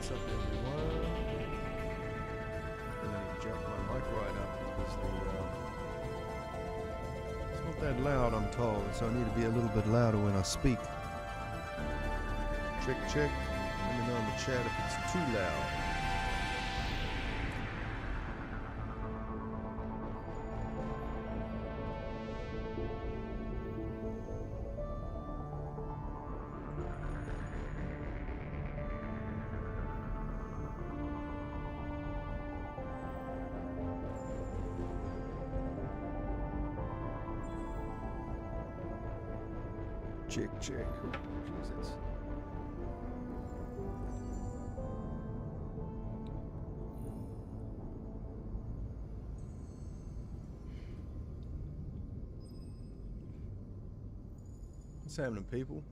What's up, everyone? I'm gonna jump my mic right up because it's not that loud, I'm told, so I need to be a little bit louder when I speak. Check, check. Let me know in the chat if it's too loud. Check, check. Oh, Jesus. What's happening, people?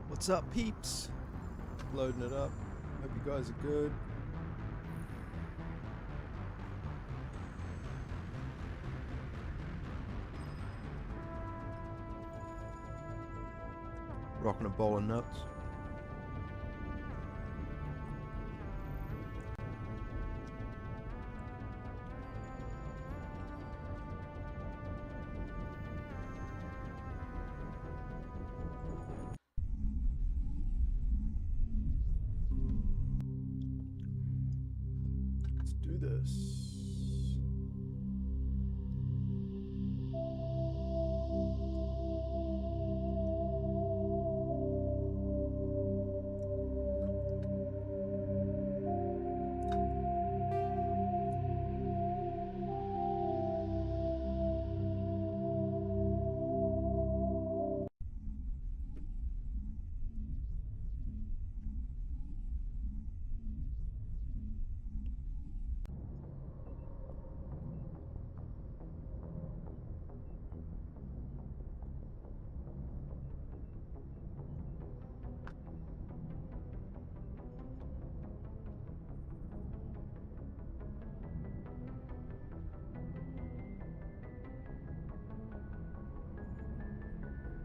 What's up, peeps? Loading it up. Hope you guys are good. Rocking a bowl of nuts. Do this.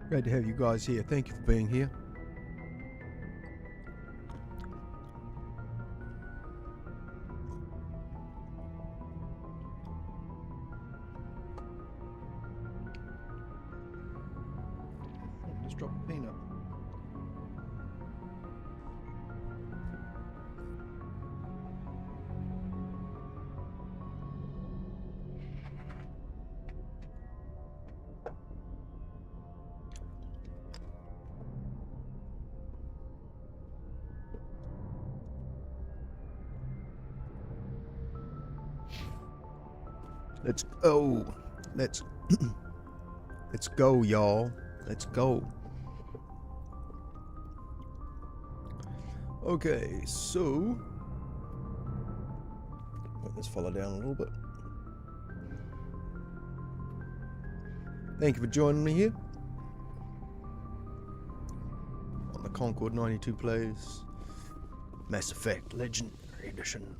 Great to have you guys here. Thank you for being here. Just drop a peanut. Let's go. Let's go, y'all. Let's go. Okay, so let's follow down a little bit. Thank you for joining me here on the Concord 92 Plays Mass Effect Legendary Edition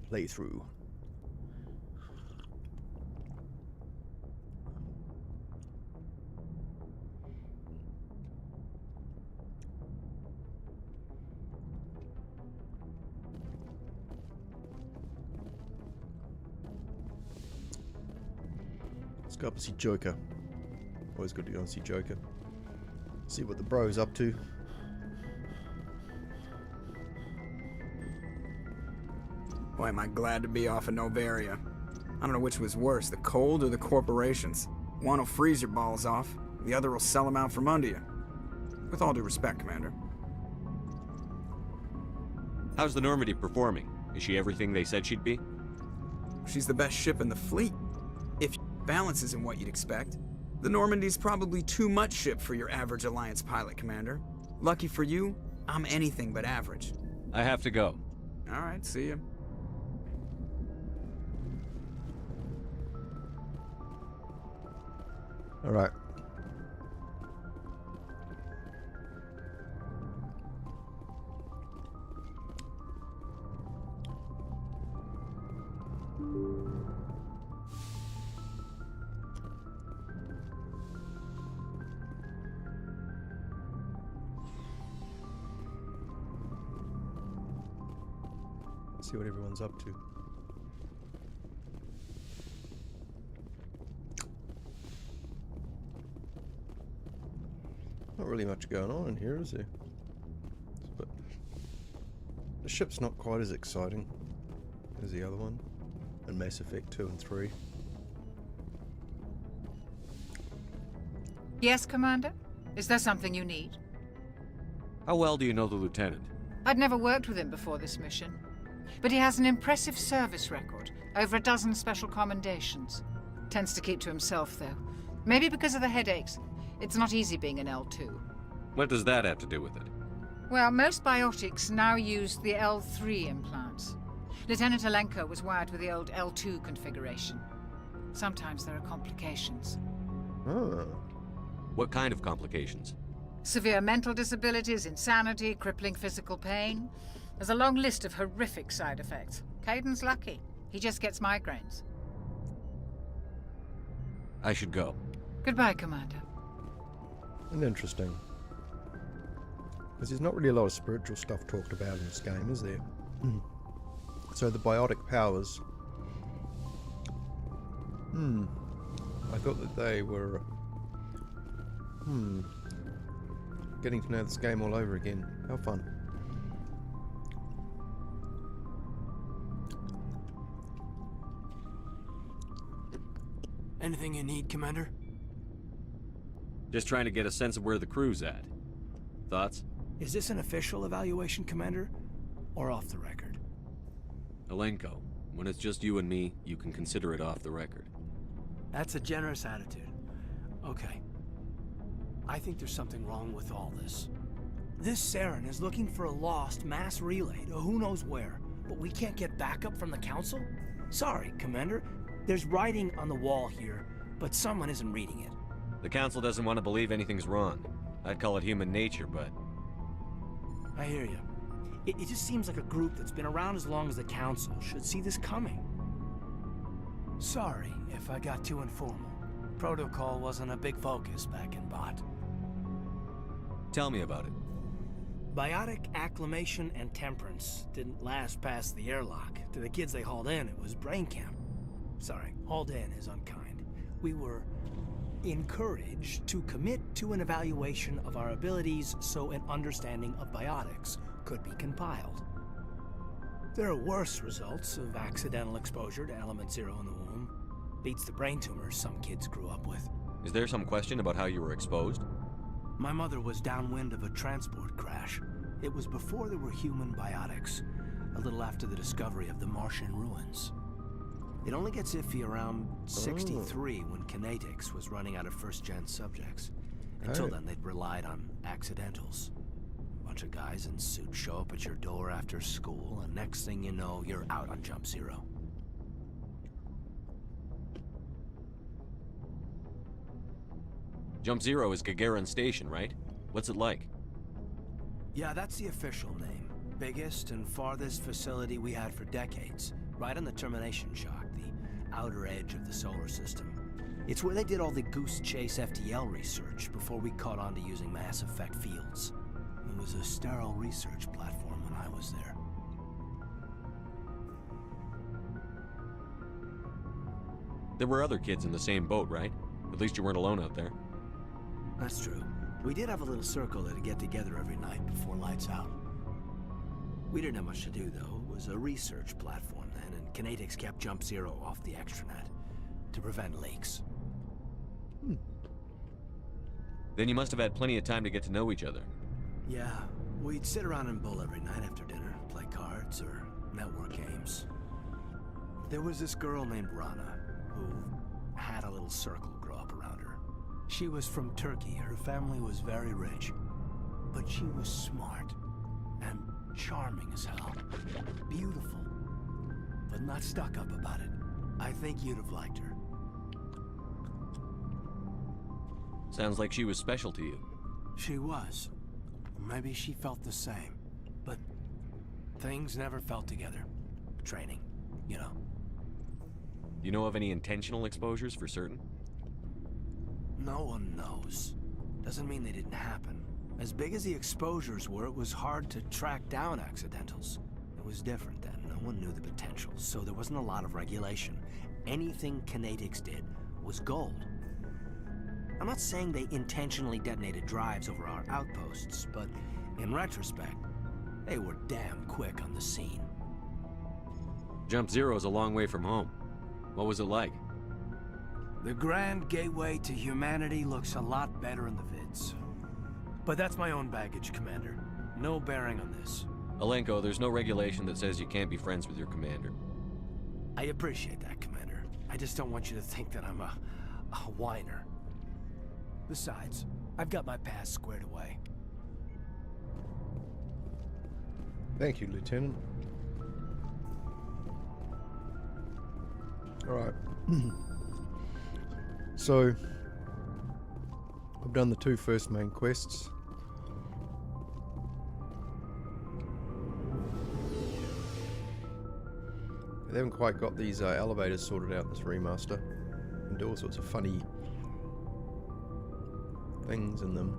playthrough. Let's go up and see Joker. Always good to go and see Joker. See what the bro's up to. Boy, am I glad to be off of Novaria. I don't know which was worse, the cold or the corporations. One will freeze your balls off, the other will sell them out from under you. With all due respect, Commander. How's the Normandy performing? Is she everything they said she'd be? She's the best ship in the fleet. If balance isn't what you'd expect, the Normandy's probably too much ship for your average Alliance pilot, Commander. Lucky for you, I'm anything but average. I have to go. Alright, see ya. Alright. See what everyone's up to. Not really much going on in here, is there? But the ship's not quite as exciting as the other one, in Mass Effect 2 and 3. Yes, Commander? Is there something you need? How well do you know the lieutenant? I'd never worked with him before this mission. But he has an impressive service record, over a dozen special commendations. Tends to keep to himself, though. Maybe because of the headaches. It's not easy being an L2. What does that have to do with it? Well, most biotics now use the L3 implants. Lieutenant Alenko was wired with the old L2 configuration. Sometimes there are complications. Oh. What kind of complications? Severe mental disabilities, insanity, crippling physical pain. There's a long list of horrific side effects. Caden's lucky. He just gets migraines. I should go. Goodbye, Commander. And interesting. Because there's not really a lot of spiritual stuff talked about in this game, is there? So the biotic powers... I thought that they were... Getting to know this game all over again. How fun. Anything you need, Commander? Just trying to get a sense of where the crew's at. Thoughts? Is this an official evaluation, Commander? Or off the record? Alenko, when it's just you and me, you can consider it off the record. That's a generous attitude. Okay. I think there's something wrong with all this. This Saren is looking for a lost mass relay to who knows where, but we can't get backup from the Council? Sorry, Commander. There's writing on the wall here, but someone isn't reading it. The Council doesn't want to believe anything's wrong. I'd call it human nature, but... I hear you. It just seems like a group that's been around as long as the Council should see this coming. Sorry if I got too informal. Protocol wasn't a big focus back in Bot. Tell me about it. Biotic acclimation and temperance didn't last past the airlock. To the kids they hauled in, it was brain camp. Sorry, hauled in is unkind. We were encouraged to commit to an evaluation of our abilities so an understanding of biotics could be compiled. There are worse results of accidental exposure to element 0 in the womb. Beats the brain tumors some kids grew up with. Is there some question about how you were exposed? My mother was downwind of a transport crash. It was before there were human biotics, a little after the discovery of the Martian ruins. It only gets iffy around 63 when Kinetics was running out of first-gen subjects. Until then, they'd relied on accidentals. A bunch of guys in suits show up at your door after school, and next thing you know, you're out on Jump Zero. Jump Zero is Gagarin Station, right? What's it like? Yeah, that's the official name. Biggest and farthest facility we had for decades. Right on the termination shock, the outer edge of the solar system. It's where they did all the Goose Chase FTL research before we caught on to using mass effect fields. It was a sterile research platform when I was there. There were other kids in the same boat, right? At least you weren't alone out there. That's true. We did have a little circle that'd get together every night before lights out. We didn't have much to do, though. It was a research platform then, and Kinetics kept Jump Zero off the extranet to prevent leaks. Then you must have had plenty of time to get to know each other. Yeah, we'd sit around and bull every night after dinner, play cards or network games. There was this girl named Rana, who had a little circle grow up around her. She was from Turkey, her family was very rich, but she was smart, and charming as hell. Beautiful. But not stuck up about it. I think you'd have liked her. Sounds like she was special to you. She was. Maybe she felt the same. But things never felt together. Training, you know. You know of any intentional exposures for certain? No one knows. Doesn't mean they didn't happen. As big as the exposures were, it was hard to track down accidentals. It was different then. No one knew the potential, so there wasn't a lot of regulation. Anything Kinetics did was gold. I'm not saying they intentionally detonated drives over our outposts, but in retrospect, they were damn quick on the scene. Jump Zero is a long way from home. What was it like? The grand gateway to humanity looks a lot better in the vids. But that's my own baggage, Commander. No bearing on this. Alenko, there's no regulation that says you can't be friends with your commander. I appreciate that, Commander. I just don't want you to think that I'm a whiner. Besides, I've got my past squared away. Thank you, Lieutenant. Alright. So, I've done the 2 first main quests. They haven't quite got these elevators sorted out in this remaster. You can do all sorts of funny things in them.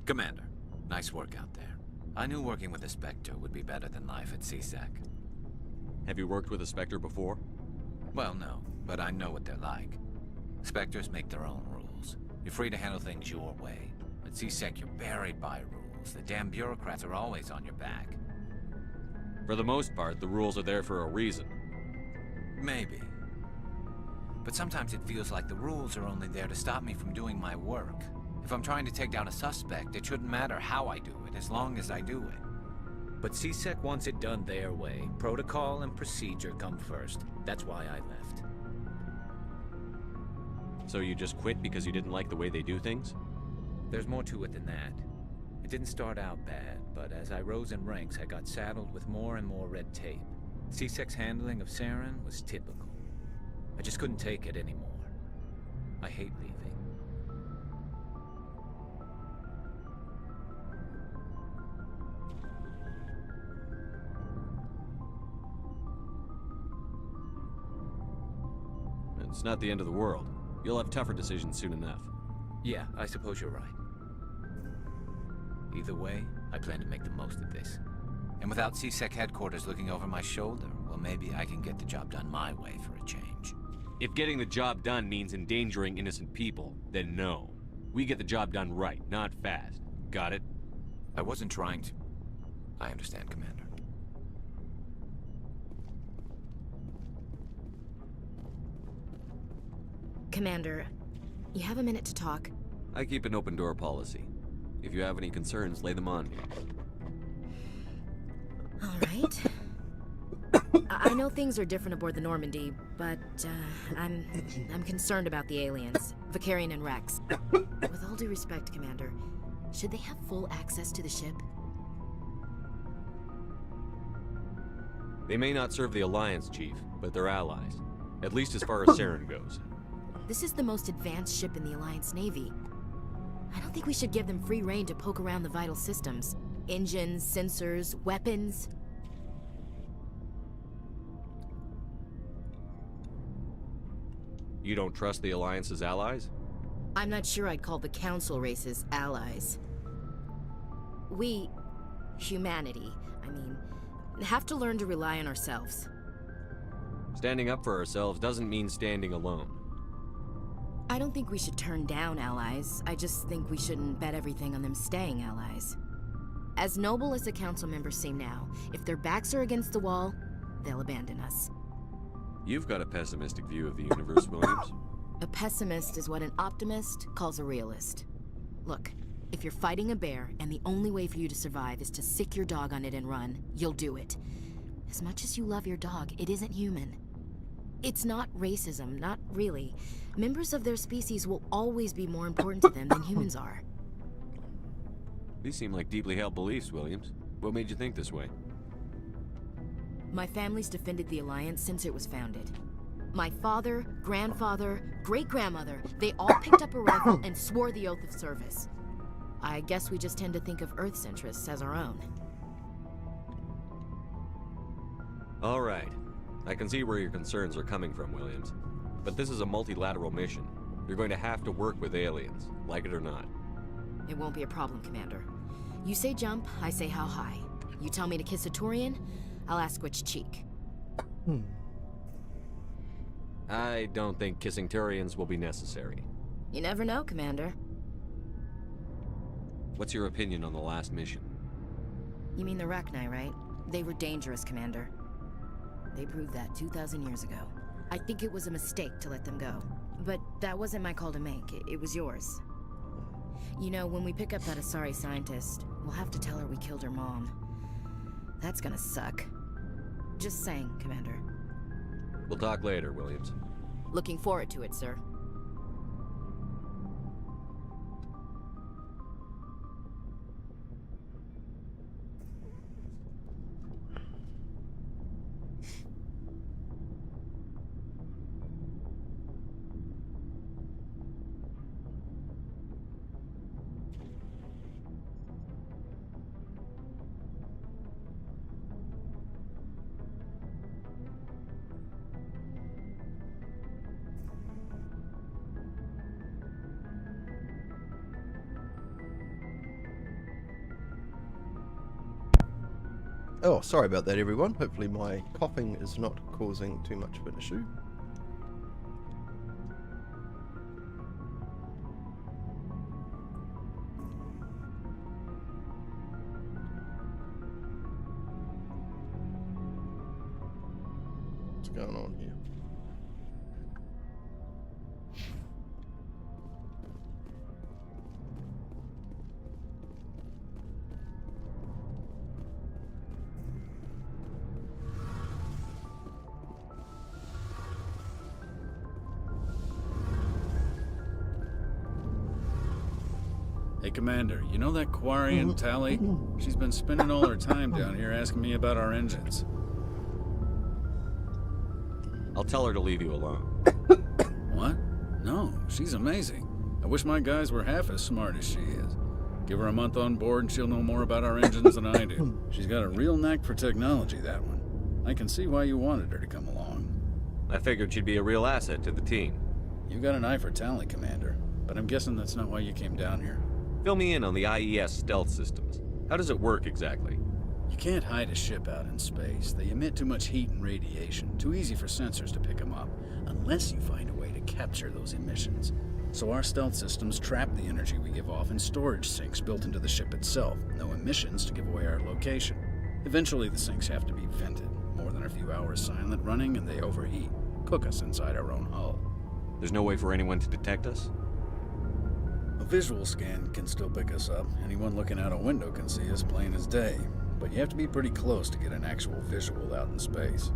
Commander, nice work out there. I knew working with a Spectre would be better than life at CSEC. Have you worked with a Spectre before? Well, no, but I know what they're like. Spectres make their own rules. You're free to handle things your way. At CSEC, you're buried by rules. The damn bureaucrats are always on your back. For the most part, the rules are there for a reason. Maybe. But sometimes it feels like the rules are only there to stop me from doing my work. If I'm trying to take down a suspect, it shouldn't matter how I do it, as long as I do it. But CSEC wants it done their way. Protocol and procedure come first. That's why I left. So you just quit because you didn't like the way they do things? There's more to it than that. It didn't start out bad, but as I rose in ranks, I got saddled with more and more red tape. CSEC's handling of Saren was typical. I just couldn't take it anymore. I hate leaving. It's not the end of the world. You'll have tougher decisions soon enough. Yeah, I suppose you're right. Either way, I plan to make the most of this. And without CSEC headquarters looking over my shoulder, well, maybe I can get the job done my way for a change. If getting the job done means endangering innocent people, then no. We get the job done right, not fast. Got it? I wasn't trying to... I understand, Commander. Commander, you have a minute to talk? I keep an open door policy. If you have any concerns, lay them on me. All right. I know things are different aboard the Normandy, but I'm concerned about the aliens, Vicarian and Rex. With all due respect, Commander, should they have full access to the ship? They may not serve the Alliance, Chief, but they're allies. At least as far as Saren goes. This is the most advanced ship in the Alliance Navy. I don't think we should give them free rein to poke around the vital systems. Engines, sensors, weapons. You don't trust the Alliance's allies? I'm not sure I'd call the Council races allies. We, humanity, have to learn to rely on ourselves. Standing up for ourselves doesn't mean standing alone. I don't think we should turn down allies. I just think we shouldn't bet everything on them staying allies. As noble as the council members seem now, if their backs are against the wall, they'll abandon us. You've got a pessimistic view of the universe, Williams. A pessimist is what an optimist calls a realist. Look, if you're fighting a bear and the only way for you to survive is to sick your dog on it and run, you'll do it. As much as you love your dog, it isn't human. It's not racism, not really. Members of their species will always be more important to them than humans are. These seem like deeply held beliefs, Williams. What made you think this way? My family's defended the Alliance since it was founded. My father, grandfather, great-grandmother, they all picked up a rifle and swore the oath of service. I guess we just tend to think of Earth's interests as our own. All right. I can see where your concerns are coming from, Williams. But this is a multilateral mission. You're going to have to work with aliens, like it or not. It won't be a problem, Commander. You say jump, I say how high. You tell me to kiss a Turian, I'll ask which cheek. I don't think kissing Turians will be necessary. You never know, Commander. What's your opinion on the last mission? You mean the Rachni, right? They were dangerous, Commander. They proved that 2,000 years ago. I think it was a mistake to let them go. But that wasn't my call to make. It was yours. You know, when we pick up that Asari scientist, we'll have to tell her we killed her mom. That's gonna suck. Just saying, Commander. We'll talk later, Williams. Looking forward to it, sir. Oh, sorry about that, everyone. Hopefully my coughing is not causing too much of an issue. What's going on here? Hey, Commander, you know that Quarian Tally? She's been spending all her time down here asking me about our engines. I'll tell her to leave you alone. What? No, she's amazing. I wish my guys were half as smart as she is. Give her a month on board and she'll know more about our engines than I do. She's got a real knack for technology, that one. I can see why you wanted her to come along. I figured she'd be a real asset to the team. You got an eye for Tally, Commander, but I'm guessing that's not why you came down here. Fill me in on the IES stealth systems. How does it work exactly? You can't hide a ship out in space. They emit too much heat and radiation, too easy for sensors to pick them up, unless you find a way to capture those emissions. So our stealth systems trap the energy we give off in storage sinks built into the ship itself. No emissions to give away our location. Eventually the sinks have to be vented. More than a few hours silent running and they overheat. Cook us inside our own hull. There's no way for anyone to detect us? A visual scan can still pick us up. Anyone looking out a window can see us plain as day. But you have to be pretty close to get an actual visual out in space.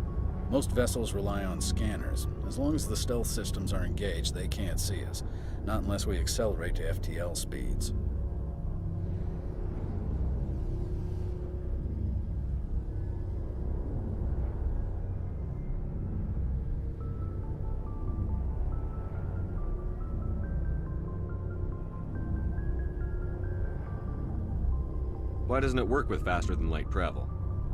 Most vessels rely on scanners. As long as the stealth systems are engaged, they can't see us. Not unless we accelerate to FTL speeds. Why doesn't it work with faster than light travel?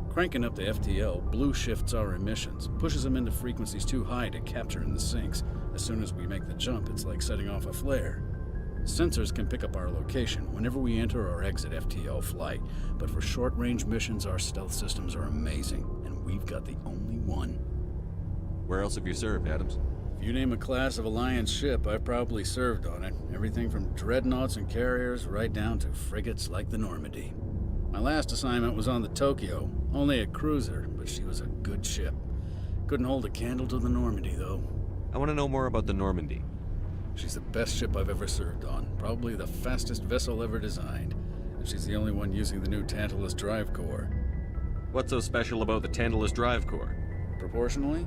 Cranking up the FTL blue shifts our emissions, pushes them into frequencies too high to capture in the sinks. As soon as we make the jump, it's like setting off a flare. Sensors can pick up our location whenever we enter or exit FTL flight, but for short-range missions, our stealth systems are amazing, and we've got the only one. Where else have you served, Adams? If you name a class of Alliance ship, I've probably served on it. Everything from dreadnoughts and carriers right down to frigates like the Normandy. My last assignment was on the Tokyo, only a cruiser, but she was a good ship. Couldn't hold a candle to the Normandy, though. I want to know more about the Normandy. She's the best ship I've ever served on, probably the fastest vessel ever designed. And she's the only one using the new Tantalus drive core. What's so special about the Tantalus drive core? Proportionally,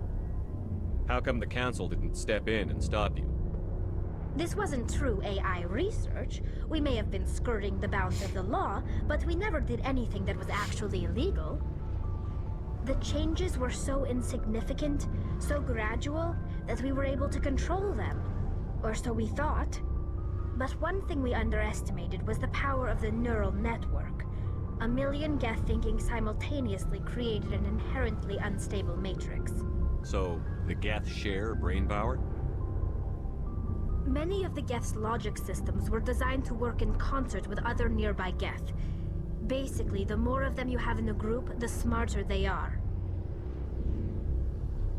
How come the Council didn't step in and stop you? This wasn't true AI research. We may have been skirting the bounds of the law, but we never did anything that was actually illegal. The changes were so insignificant, so gradual, that we were able to control them. Or so we thought. But one thing we underestimated was the power of the neural network. A million Geth thinking simultaneously created an inherently unstable matrix. So, the Geth share brain power? Many of the Geth's logic systems were designed to work in concert with other nearby Geth. Basically, the more of them you have in the group, the smarter they are.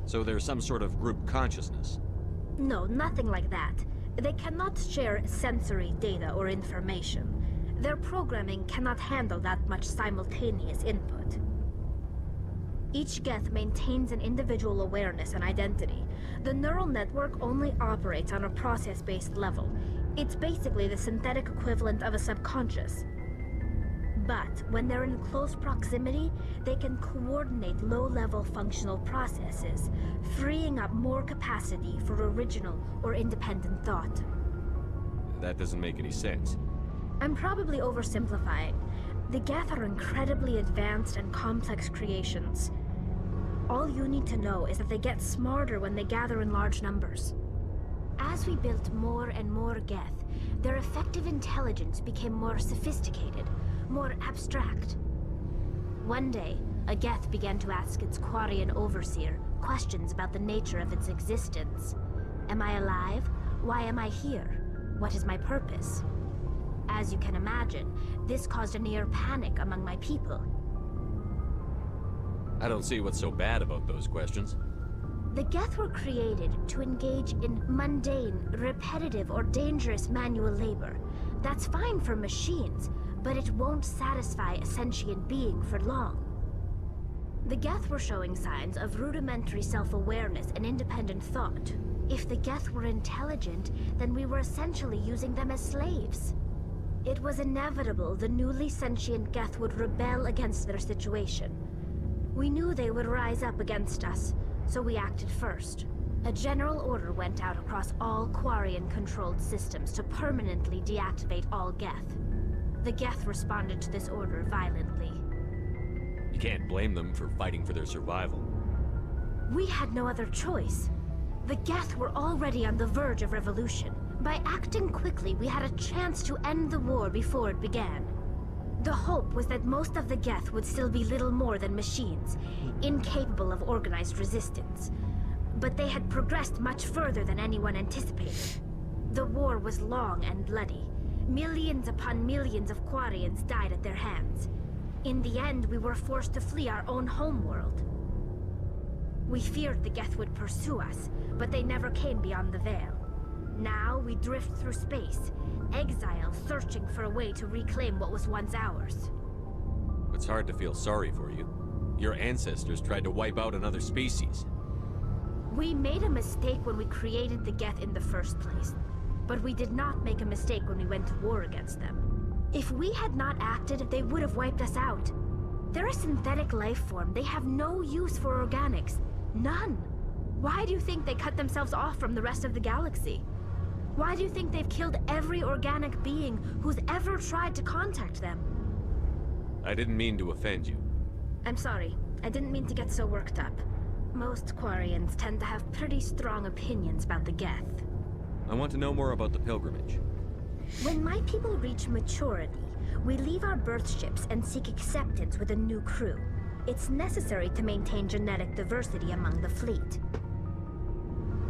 So there's some sort of group consciousness? No, nothing like that. They cannot share sensory data or information. Their programming cannot handle that much simultaneous input. Each Geth maintains an individual awareness and identity. The neural network only operates on a process-based level. It's basically the synthetic equivalent of a subconscious. But when they're in close proximity, they can coordinate low-level functional processes, freeing up more capacity for original or independent thought. That doesn't make any sense. I'm probably oversimplifying. The Geth are incredibly advanced and complex creations. All you need to know is that they get smarter when they gather in large numbers. As we built more and more Geth, their effective intelligence became more sophisticated, more abstract. One day, a Geth began to ask its Quarian overseer questions about the nature of its existence. Am I alive? Why am I here? What is my purpose? As you can imagine, this caused a near panic among my people. I don't see what's so bad about those questions. The Geth were created to engage in mundane, repetitive, or dangerous manual labor. That's fine for machines, but it won't satisfy a sentient being for long. The Geth were showing signs of rudimentary self-awareness and independent thought. If the Geth were intelligent, then we were essentially using them as slaves. It was inevitable the newly sentient Geth would rebel against their situation. We knew they would rise up against us, so we acted first. A general order went out across all Quarian-controlled systems to permanently deactivate all Geth. The Geth responded to this order violently. You can't blame them for fighting for their survival. We had no other choice. The Geth were already on the verge of revolution. By acting quickly, we had a chance to end the war before it began. The hope was that most of the Geth would still be little more than machines, incapable of organized resistance. But they had progressed much further than anyone anticipated. The war was long and bloody. Millions upon millions of Quarians died at their hands. In the end, we were forced to flee our own homeworld. We feared the Geth would pursue us, but they never came beyond the Veil. Now we drift through space, exile searching for a way to reclaim what was once ours. It's hard to feel sorry for you. Your ancestors tried to wipe out another species. We made a mistake when we created the Geth in the first place, but we did not make a mistake when we went to war against them. If we had not acted, they would have wiped us out. They're a synthetic life form. They have no use for organics. None. Why do you think they cut themselves off from the rest of the galaxy? Why do you think they've killed every organic being who's ever tried to contact them? I didn't mean to offend you. I'm sorry. I didn't mean to get so worked up. Most Quarians tend to have pretty strong opinions about the Geth. I want to know more about the pilgrimage. When my people reach maturity, we leave our birth ships and seek acceptance with a new crew. It's necessary to maintain genetic diversity among the fleet.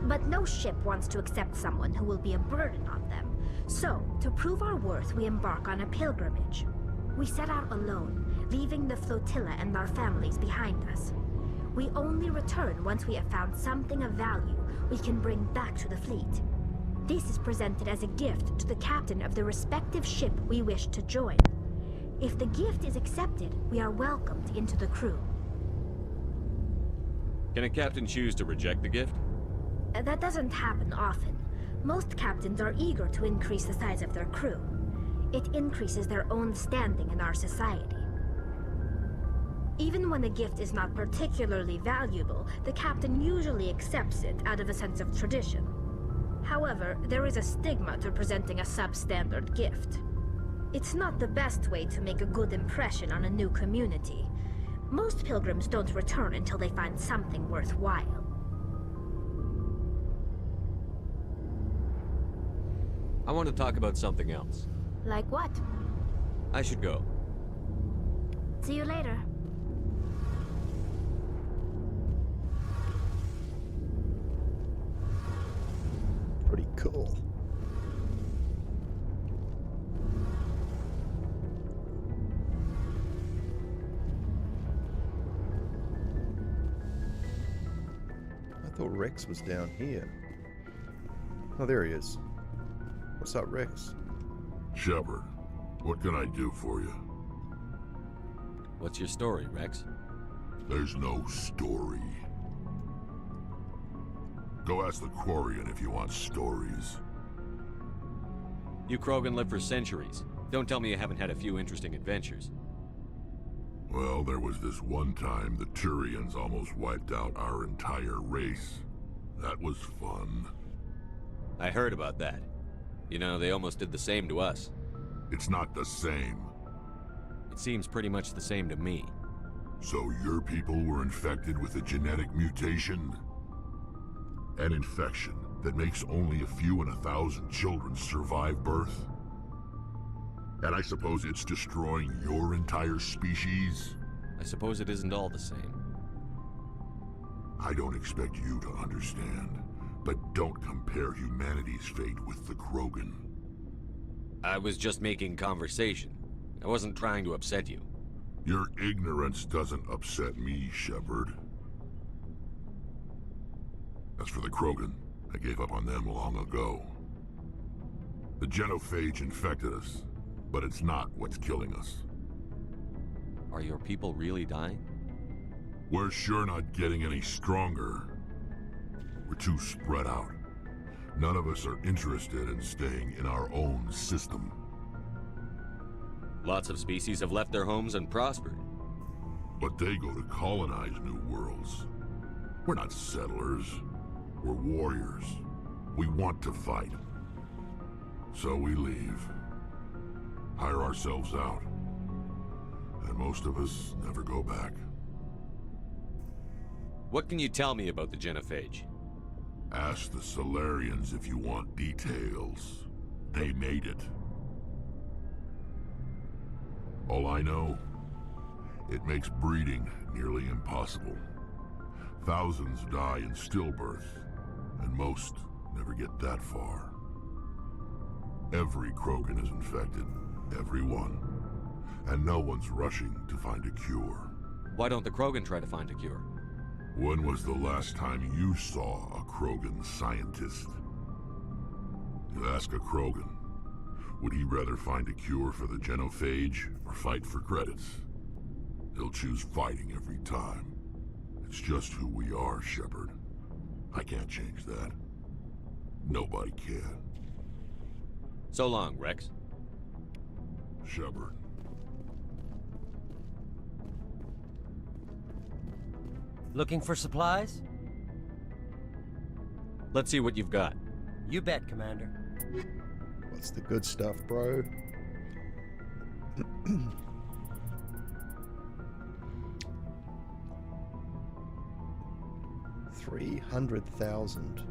But no ship wants to accept someone who will be a burden on them. So, to prove our worth, we embark on a pilgrimage. We set out alone, leaving the flotilla and our families behind us. We only return once we have found something of value we can bring back to the fleet. This is presented as a gift to the captain of the respective ship we wish to join. If the gift is accepted, we are welcomed into the crew. Can a captain choose to reject the gift? That doesn't happen often. Most captains are eager to increase the size of their crew. It increases their own standing in our society. Even when a gift is not particularly valuable, the captain usually accepts it out of a sense of tradition. However, there is a stigma to presenting a substandard gift. It's not the best way to make a good impression on a new community. Most pilgrims don't return until they find something worthwhile. I want to talk about something else. Like what? I should go. See you later. Pretty cool. I thought Rex was down here. Oh, there he is. What's up, Rex? Shepard, what can I do for you? What's your story, Rex? There's no story. Go ask the Quarian if you want stories. You Krogan live for centuries. Don't tell me you haven't had a few interesting adventures. Well, there was this one time the Turians almost wiped out our entire race. That was fun. I heard about that. You know, they almost did the same to us. It's not the same. It seems pretty much the same to me. So your people were infected with a genetic mutation? An infection that makes only a few in 1,000 children survive birth? And I suppose it's destroying your entire species? I suppose it isn't all the same. I don't expect you to understand, but don't compare humanity's fate with the Krogan. I was just making conversation. I wasn't trying to upset you. Your ignorance doesn't upset me, Shepard. As for the Krogan, I gave up on them long ago. The genophage infected us, but it's not what's killing us. Are your people really dying? We're sure not getting any stronger. We're too spread out. None of us are interested in staying in our own system. Lots of species have left their homes and prospered. But they go to colonize new worlds. We're not settlers. We're warriors. We want to fight. So we leave. Hire ourselves out. And most of us never go back. What can you tell me about the genophage? Ask the Solarians if you want details. They made it. All I know, it makes breeding nearly impossible. Thousands die in stillbirth, and most never get that far. Every Krogan is infected, every one. And no one's rushing to find a cure. Why don't the Krogan try to find a cure? When was the last time you saw a Krogan scientist? You ask a Krogan, would he rather find a cure for the genophage or fight for credits? He'll choose fighting every time. It's just who we are, Shepard. I can't change that. Nobody can. So long, Rex. Shepard. Looking for supplies? Let's see what you've got. You bet, Commander. What's the good stuff, bro? $300,000.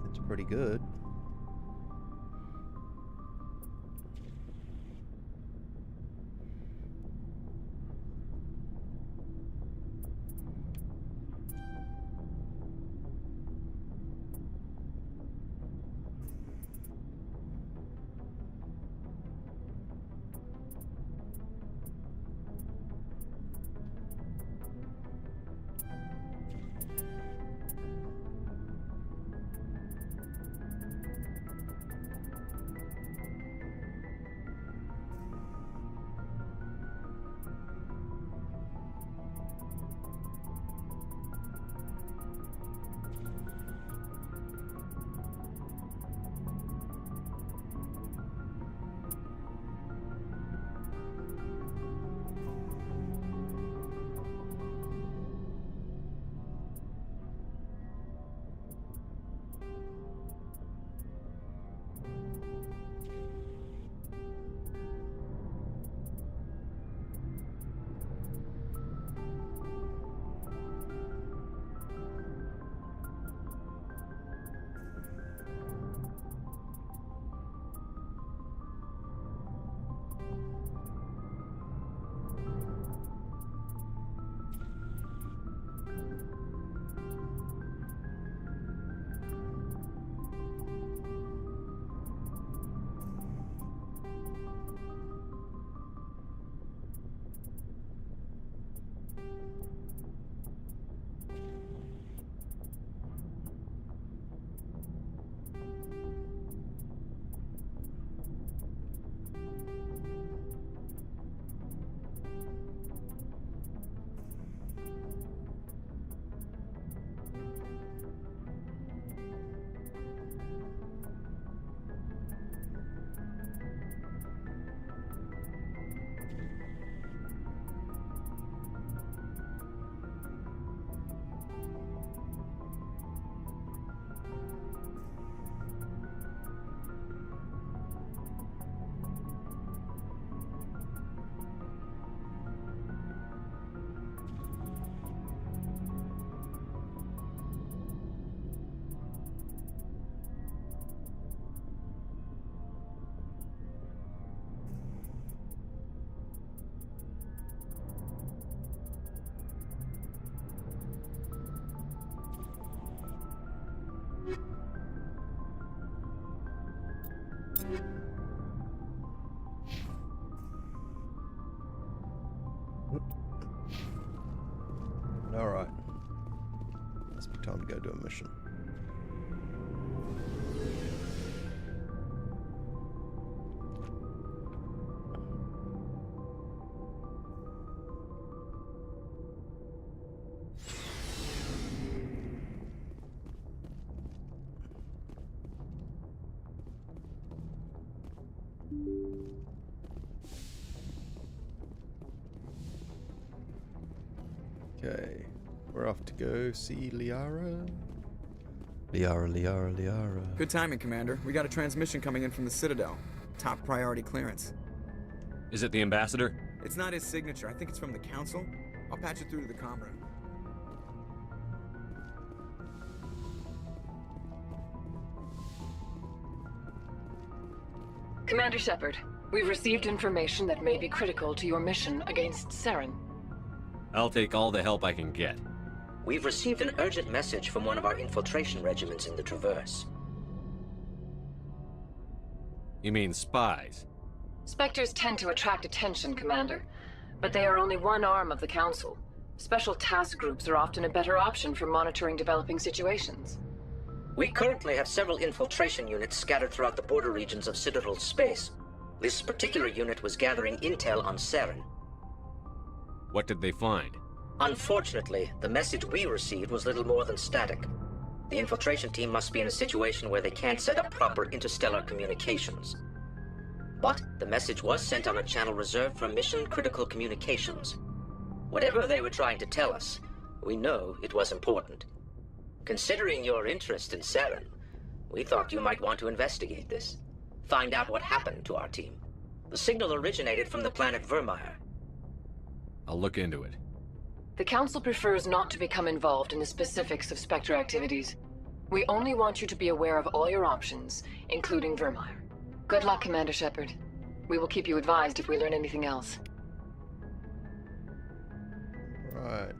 It's pretty good. go do a mission. Okay, we're off to go see Liara. Liara. Good timing, Commander. We got a transmission coming in from the Citadel. Top priority clearance. Is it the ambassador? It's not his signature. I think it's from the Council. I'll patch it through to the comm room. Commander Shepard, we've received information that may be critical to your mission against Saren. I'll take all the help I can get. We've received an urgent message from one of our infiltration regiments in the Traverse. You mean spies? Spectres tend to attract attention, Commander, but they are only one arm of the Council. Special task groups are often a better option for monitoring developing situations. We currently have several infiltration units scattered throughout the border regions of Citadel space. This particular unit was gathering intel on Saren. What did they find? Unfortunately, the message we received was little more than static. The infiltration team must be in a situation where they can't set up proper interstellar communications. But the message was sent on a channel reserved for mission-critical communications. Whatever they were trying to tell us, we know it was important. Considering your interest in Saren, we thought you might want to investigate this. Find out what happened to our team. The signal originated from the planet Vermeer. I'll look into it. The Council prefers not to become involved in the specifics of Spectre activities. We only want you to be aware of all your options, including Vermeer. Good luck, Commander Shepard. We will keep you advised if we learn anything else. Right.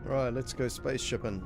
Right, let's go spaceshipping.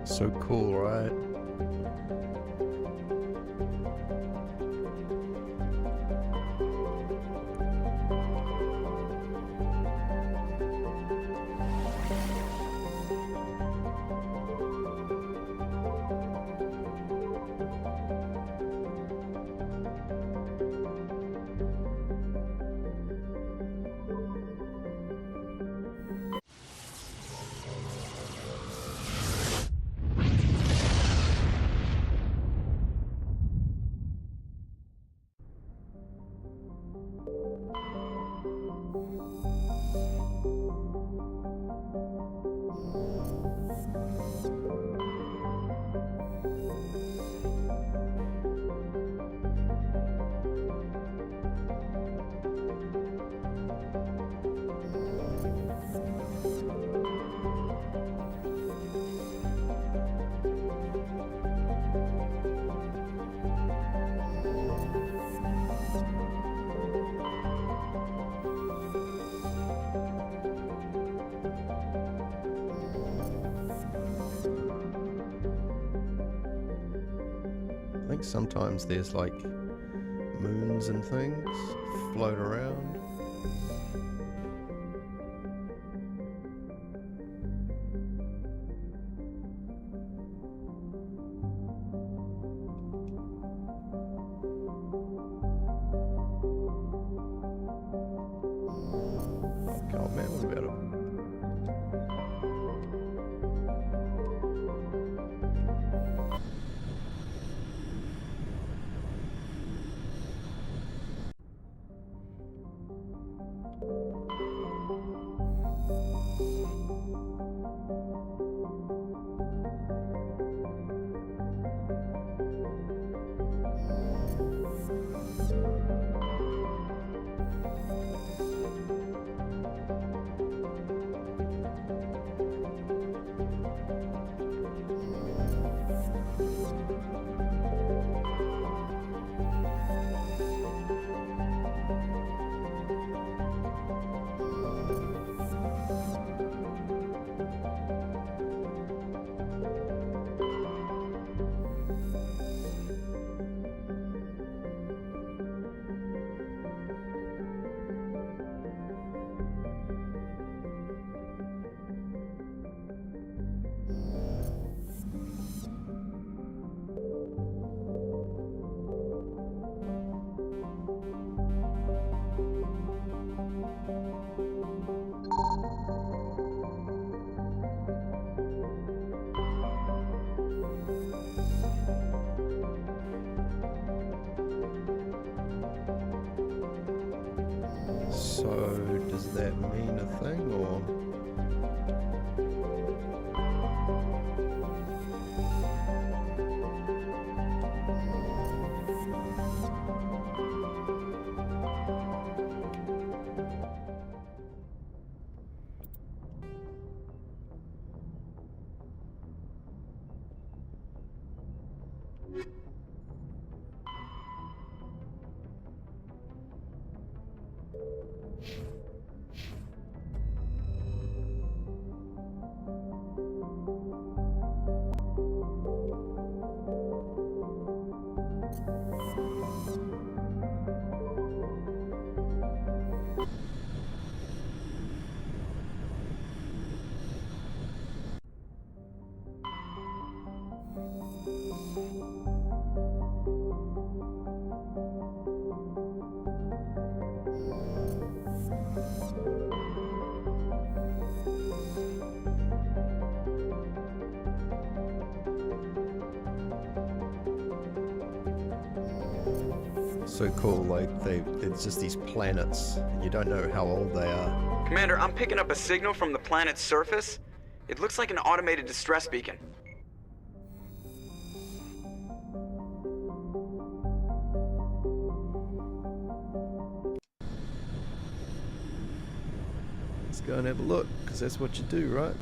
So cool, right? think sometimes there's like moons and things float around. Oh man, what about it? So, does that mean a thing, or...? So cool, like it's just these planets, and you don't know how old they are. Commander, I'm picking up a signal from the planet's surface. It looks like an automated distress beacon. Let's go and have a look, because that's what you do, right?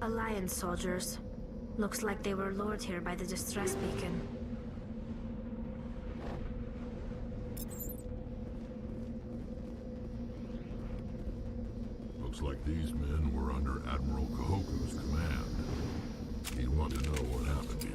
Alliance soldiers. Looks like they were lured here by the distress beacon. Looks like these men were under Admiral Kahoku's command. He'd want to know what happened here.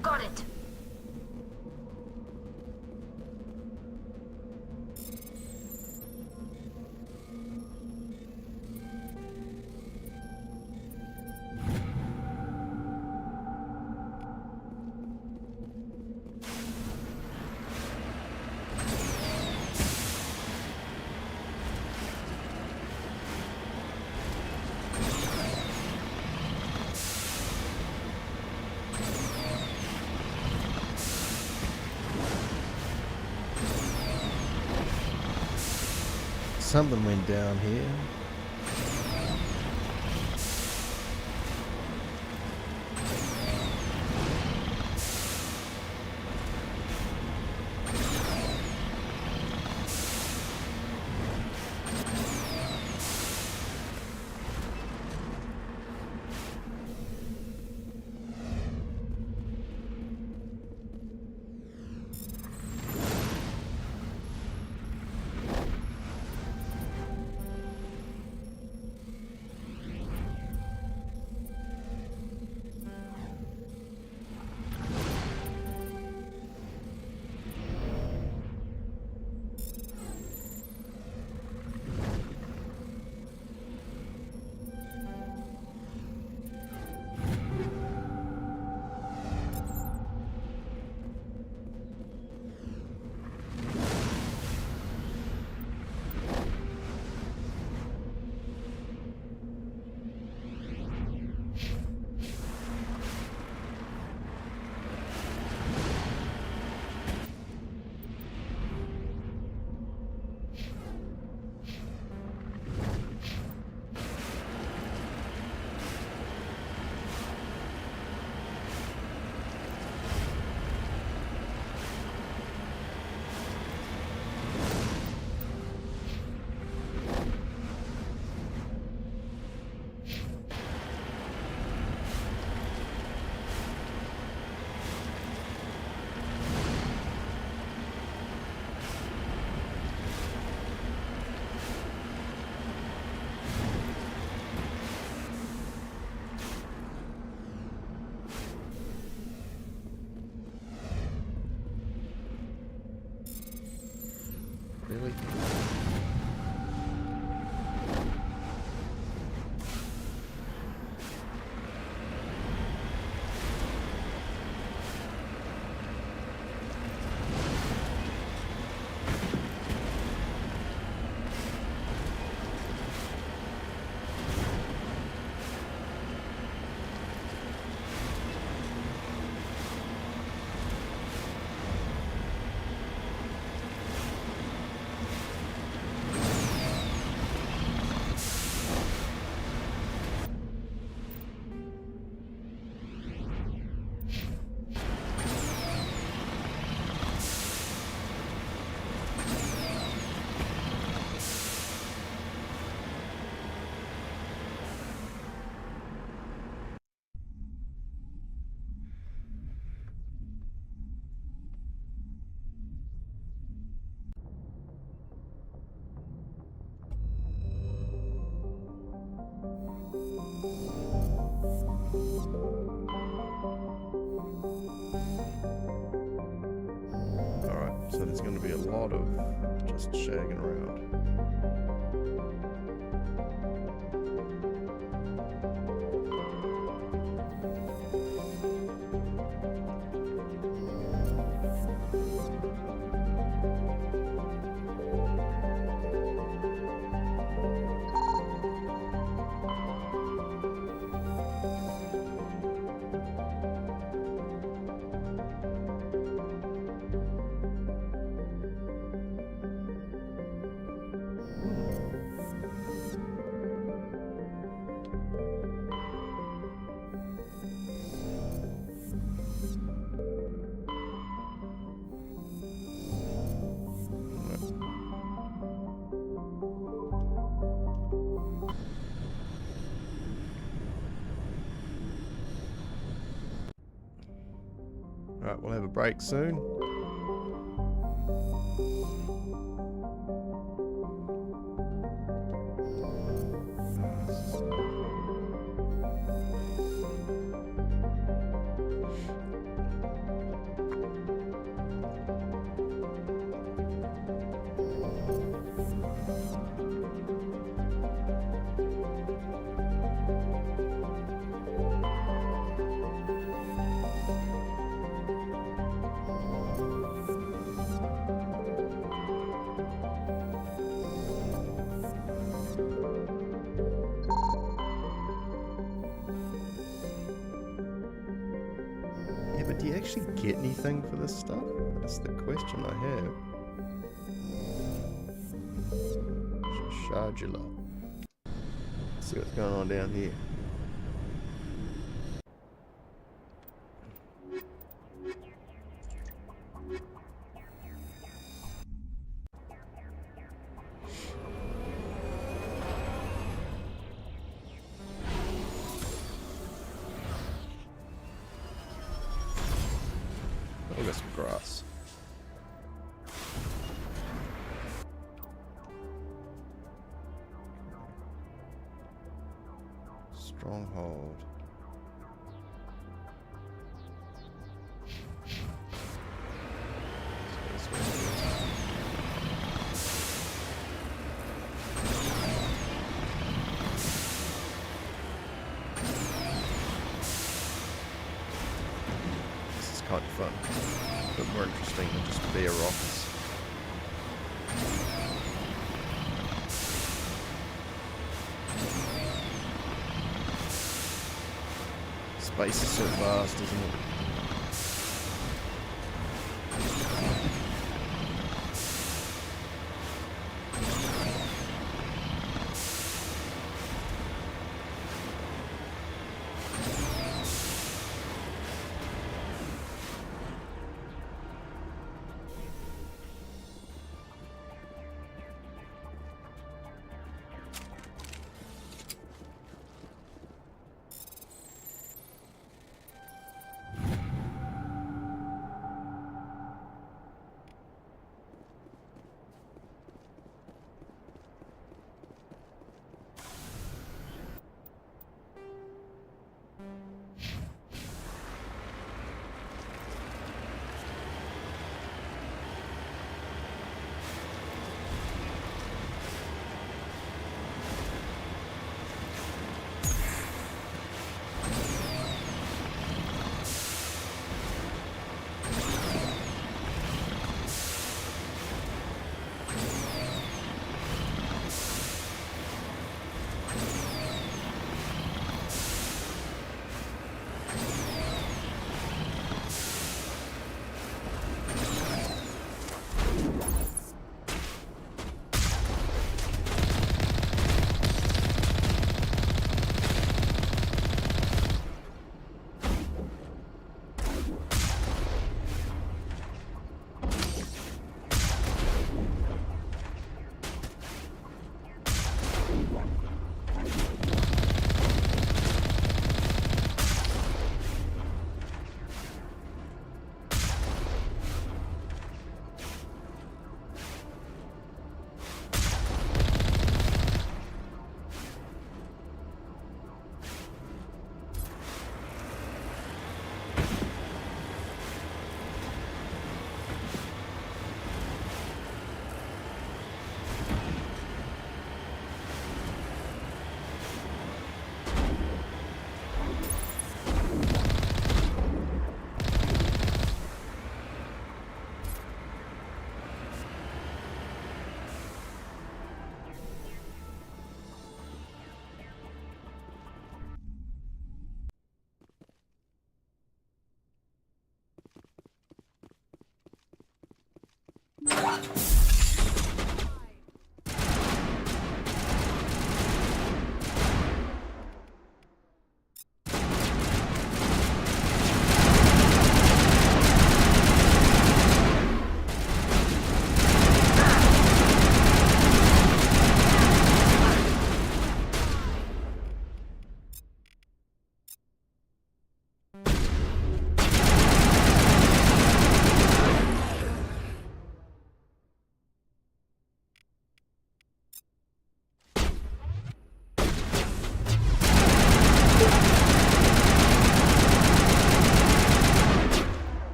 Got it. Something went down here. So there's going to be a lot of just shagging around. Alright, we'll have a break soon. Yeah, but do you actually get anything for this stuff? That's the question I have. Shardula. Let's see what's going on down here. Oh, got some grass. Stronghold. Let's go this way. This is kind of fun. A bit more interesting than just bare rocks. Space is so vast, isn't it?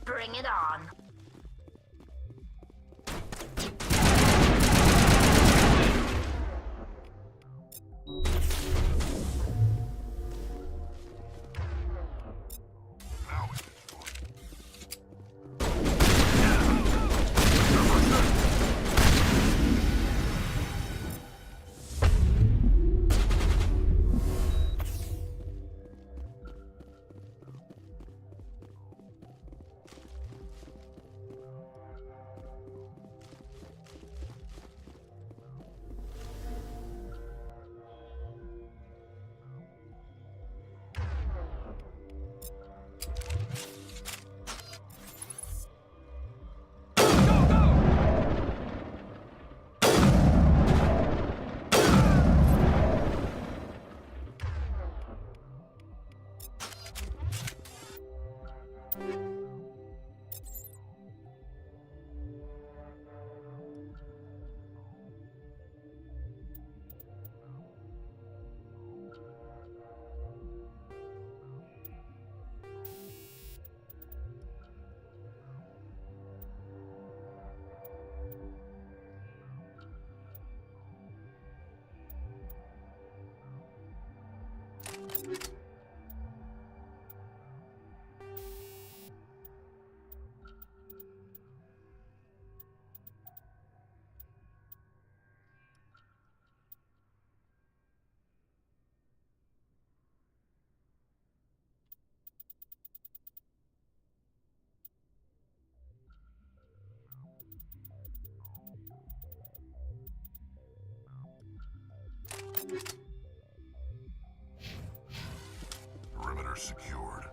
Bring it on. Perimeter secured.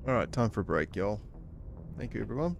Alright, time for a break, y'all. Thank you, everyone.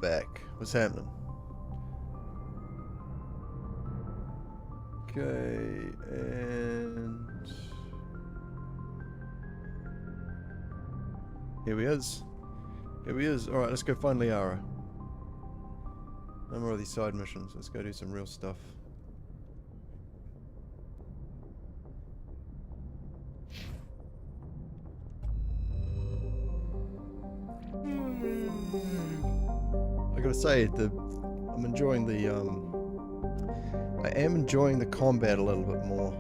back. What's happening? Okay, and here he is. Here he is. Alright, let's go find Liara. No more of these side missions. Let's go do some real stuff. I gotta say, I'm enjoying the I am enjoying the combat a little bit more.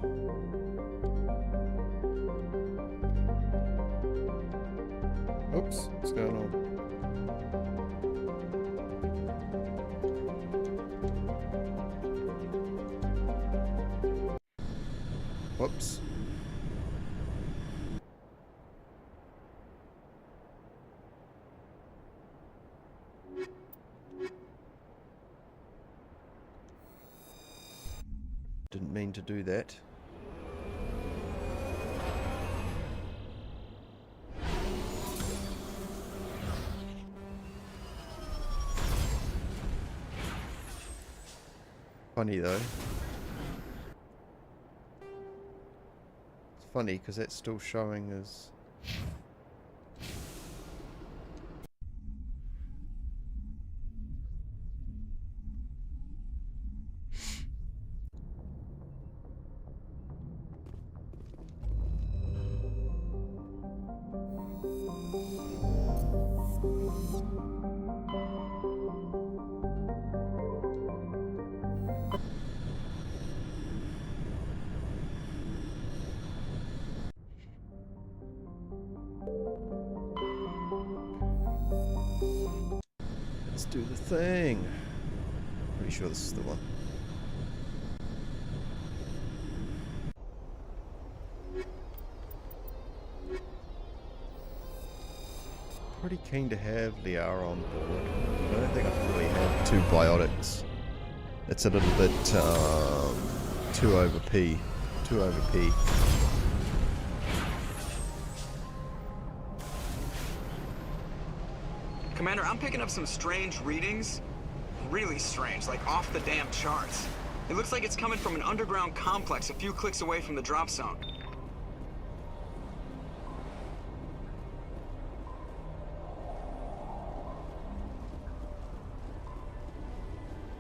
Oops, what's going on? Whoops. Didn't mean to do that. Funny though. It's funny because that's still showing as let's do the thing. Pretty sure this is the one. Pretty keen to have Liara on board. I don't think I can really have two biotics. It's a little bit too over P. Too over P. Commander, I'm picking up some strange readings. Really strange, like off the damn charts. It looks like it's coming from an underground complex a few clicks away from the drop zone.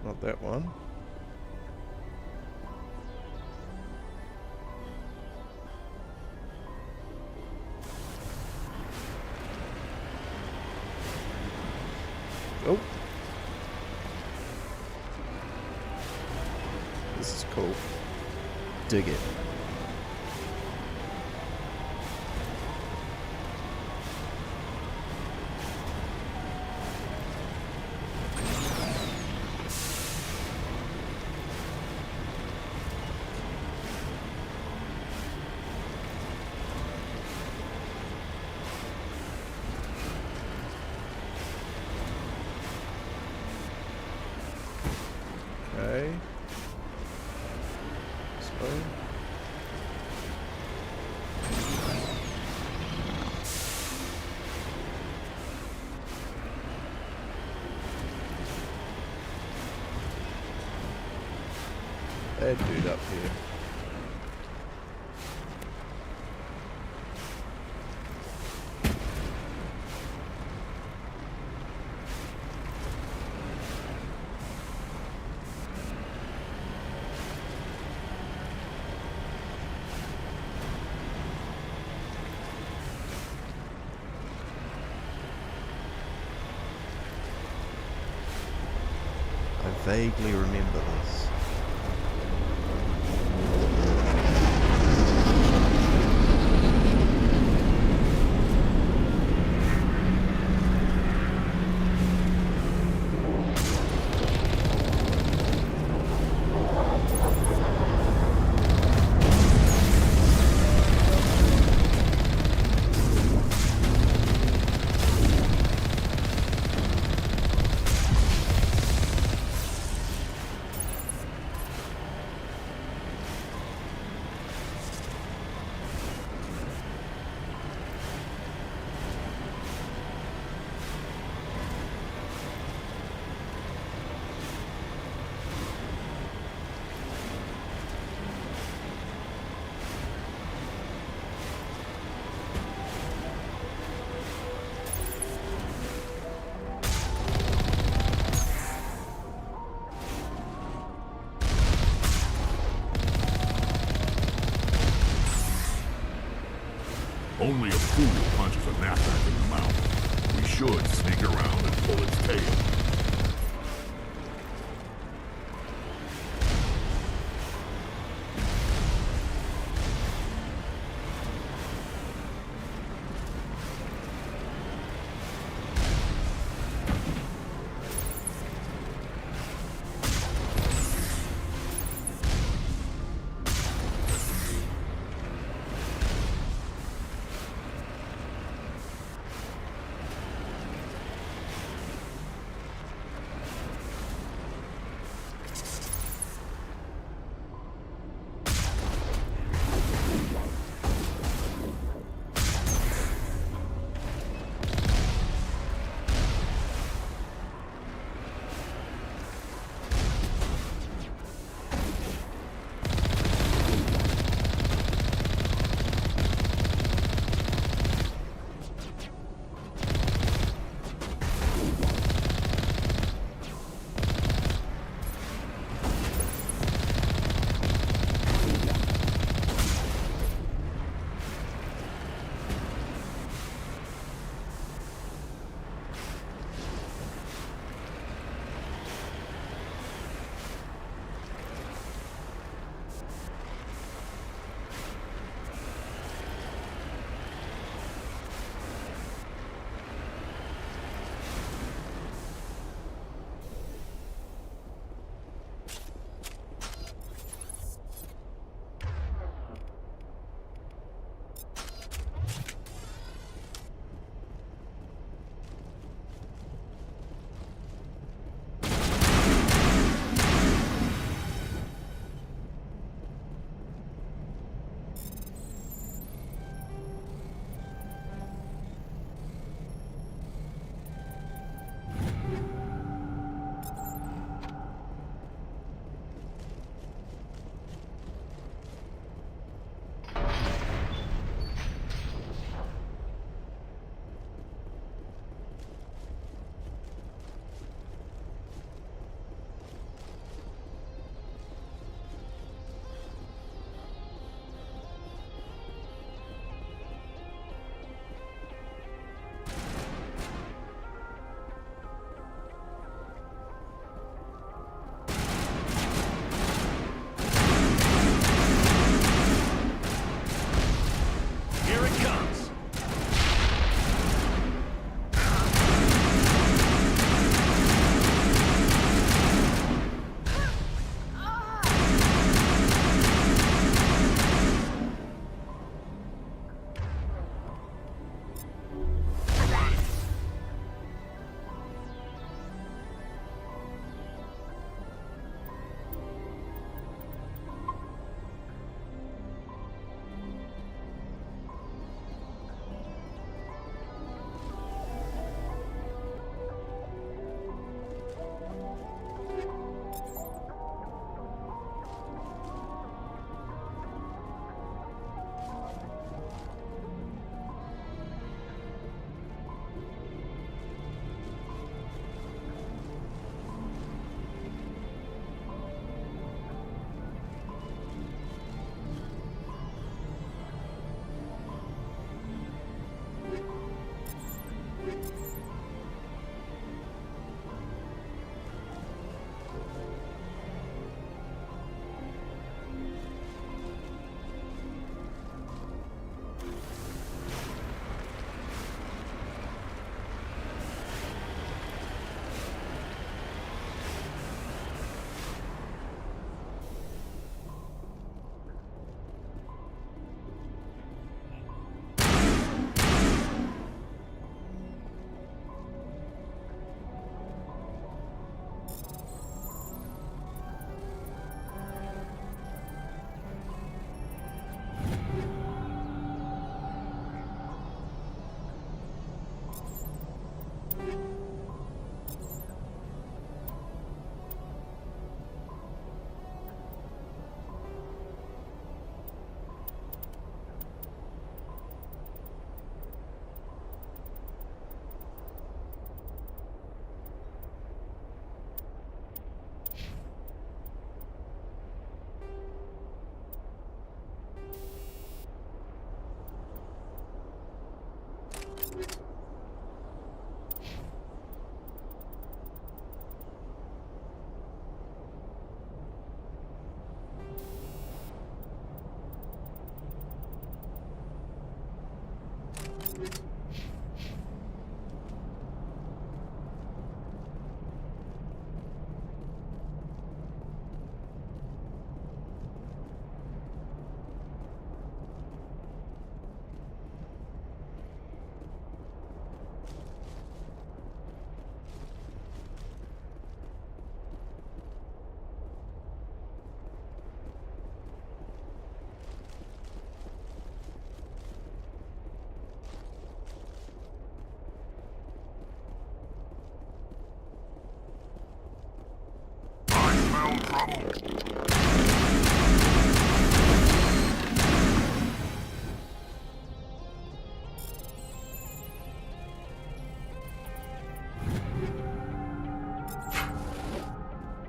Not that one. Oh. This is cool. Dig it. Okay. So. That dude up here. I vaguely remember this. Only a fool punches a knapsack in the mouth. We should sneak around and pull its tail.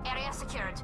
Area secured.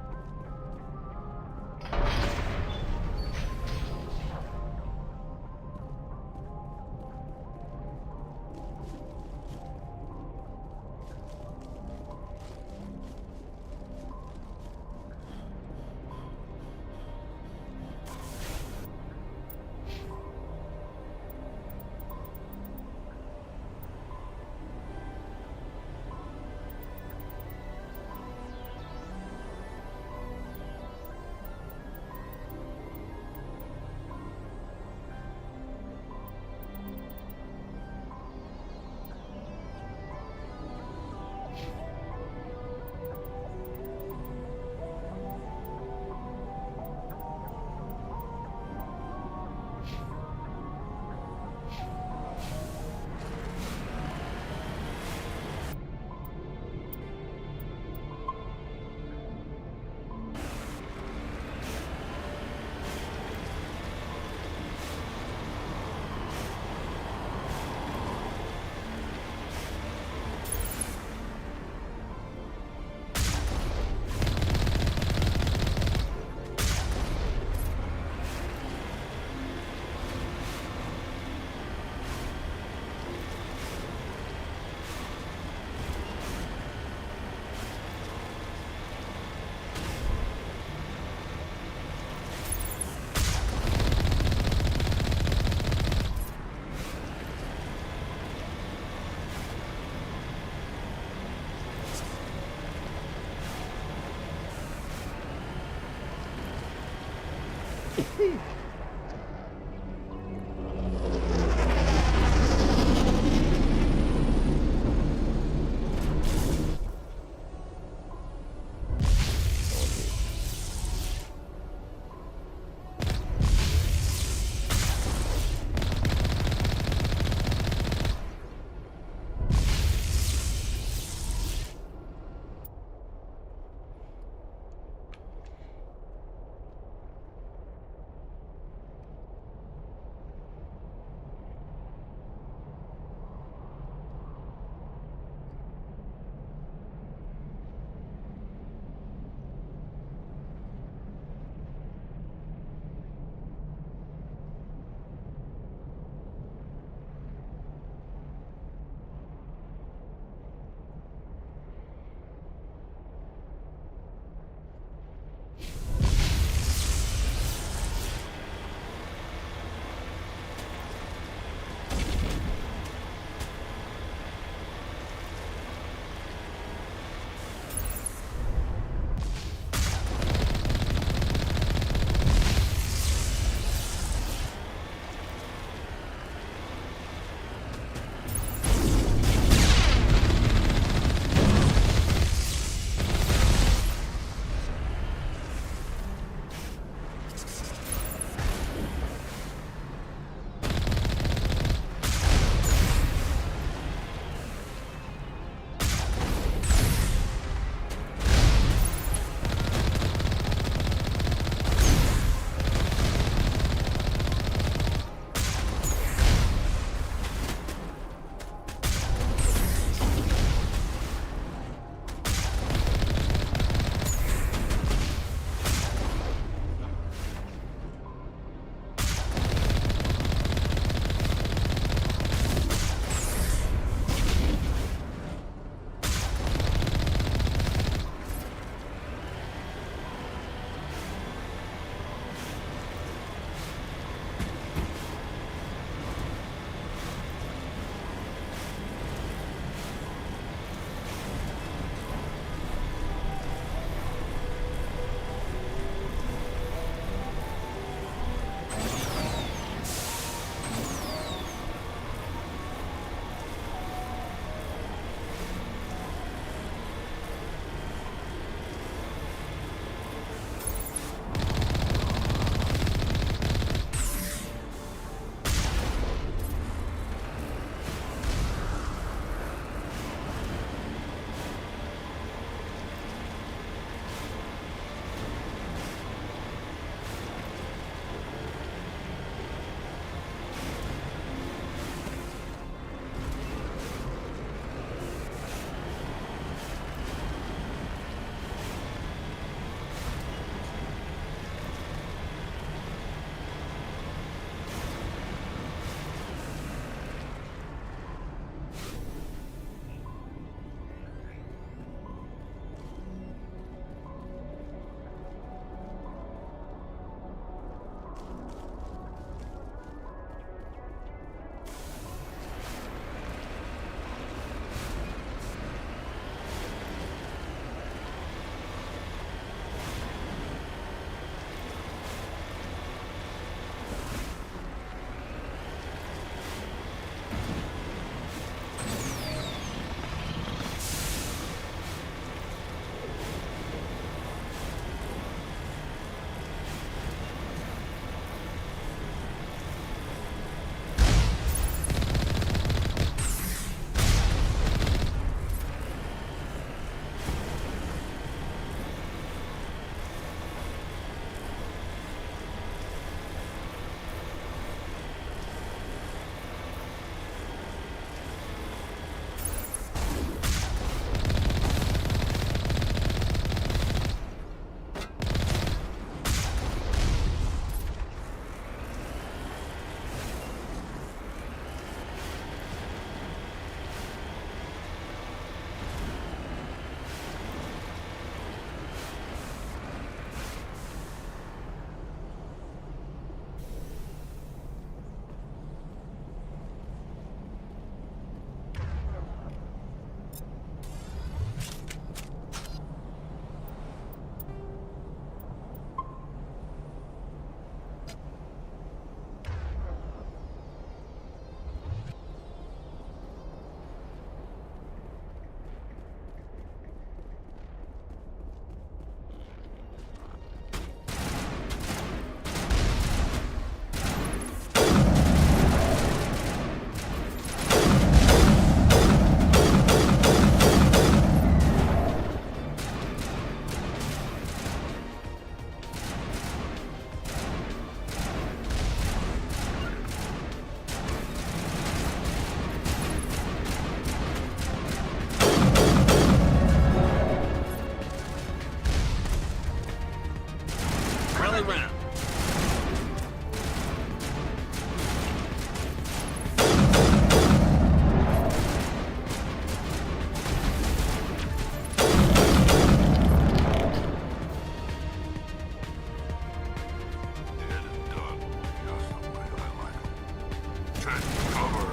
Take cover.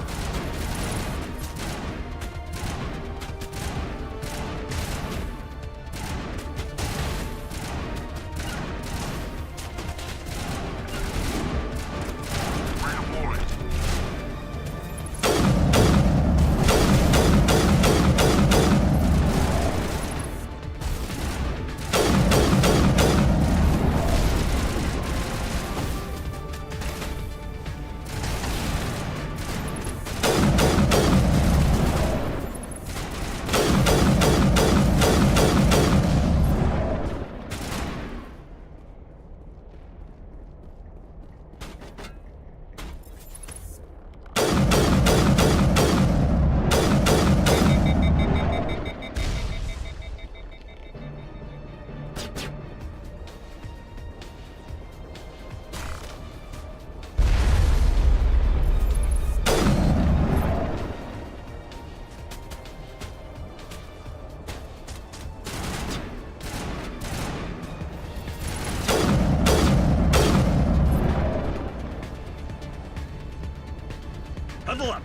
Level up!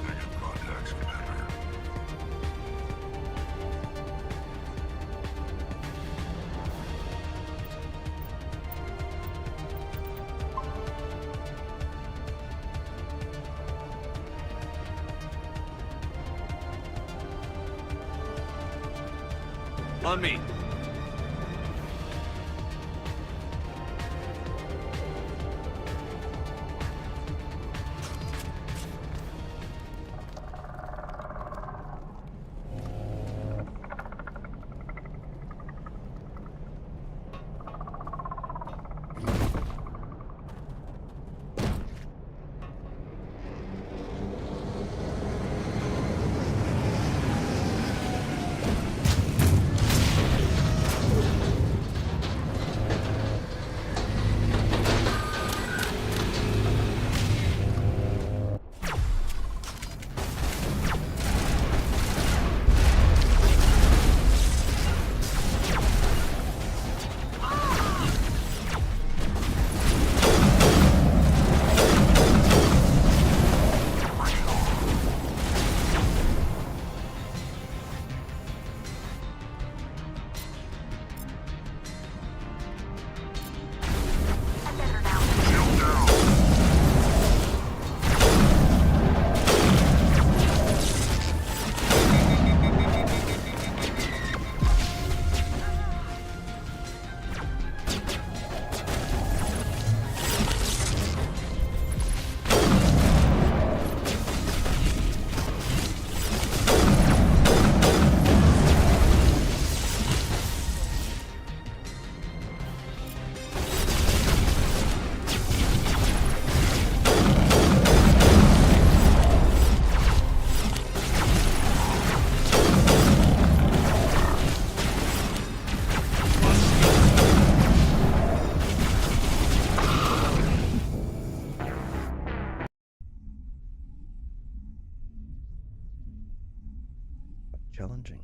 Negative contacts, Commander. On me. Challenging.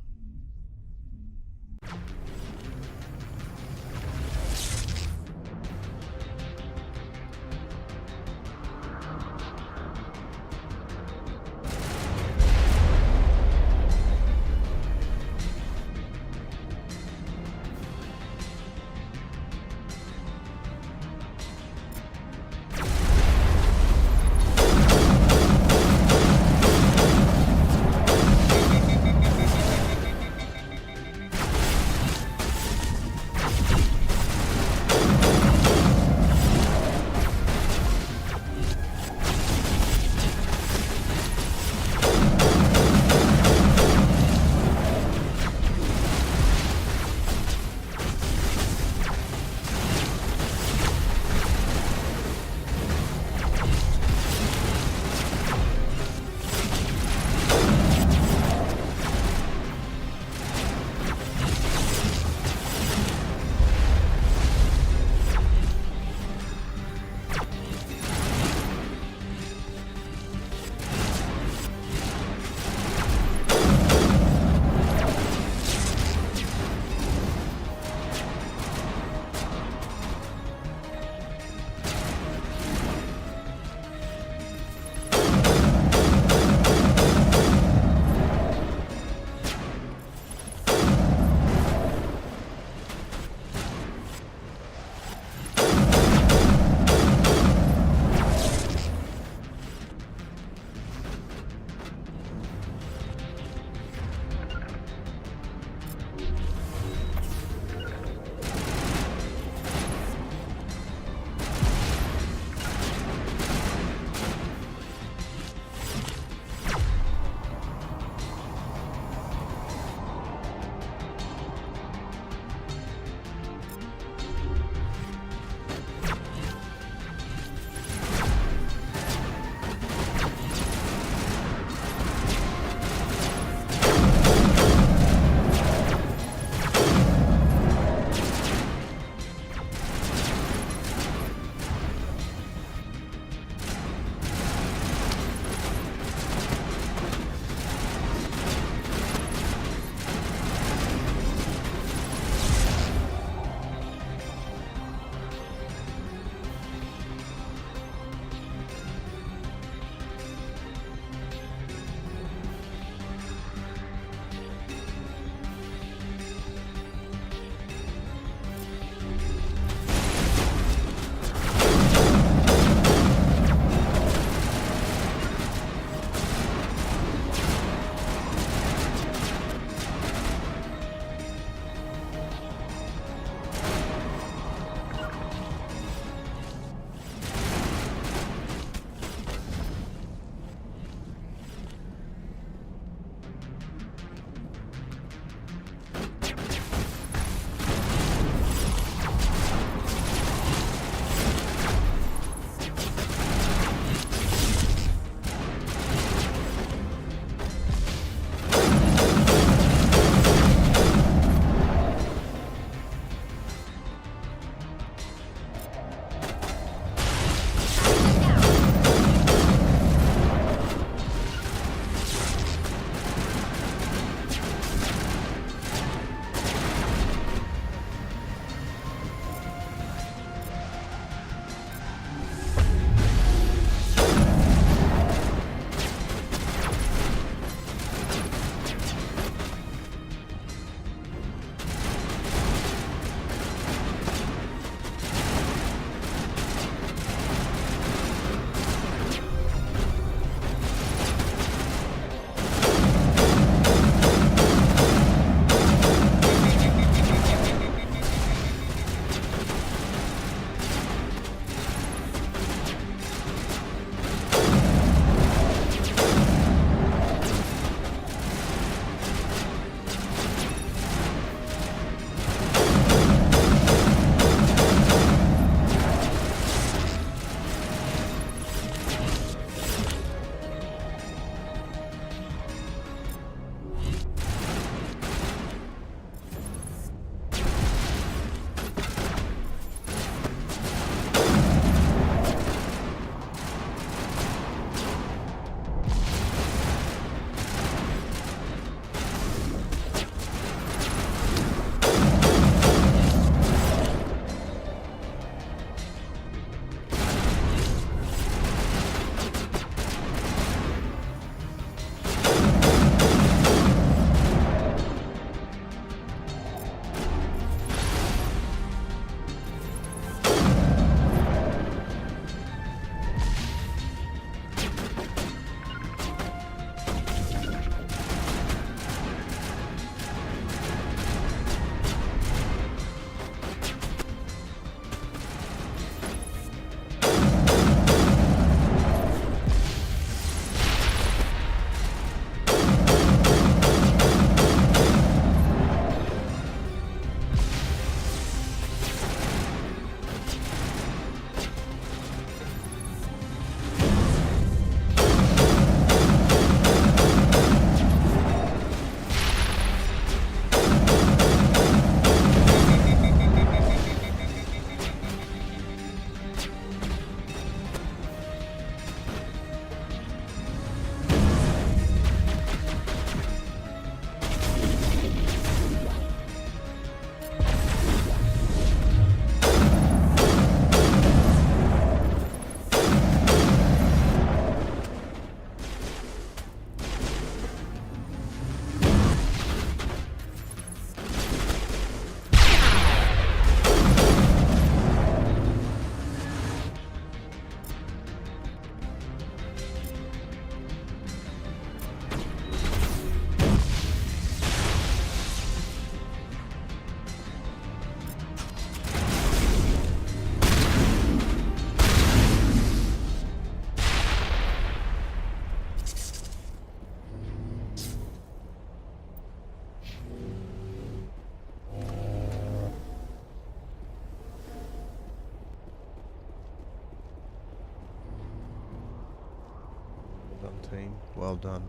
done, team. Well done.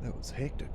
That was hectic.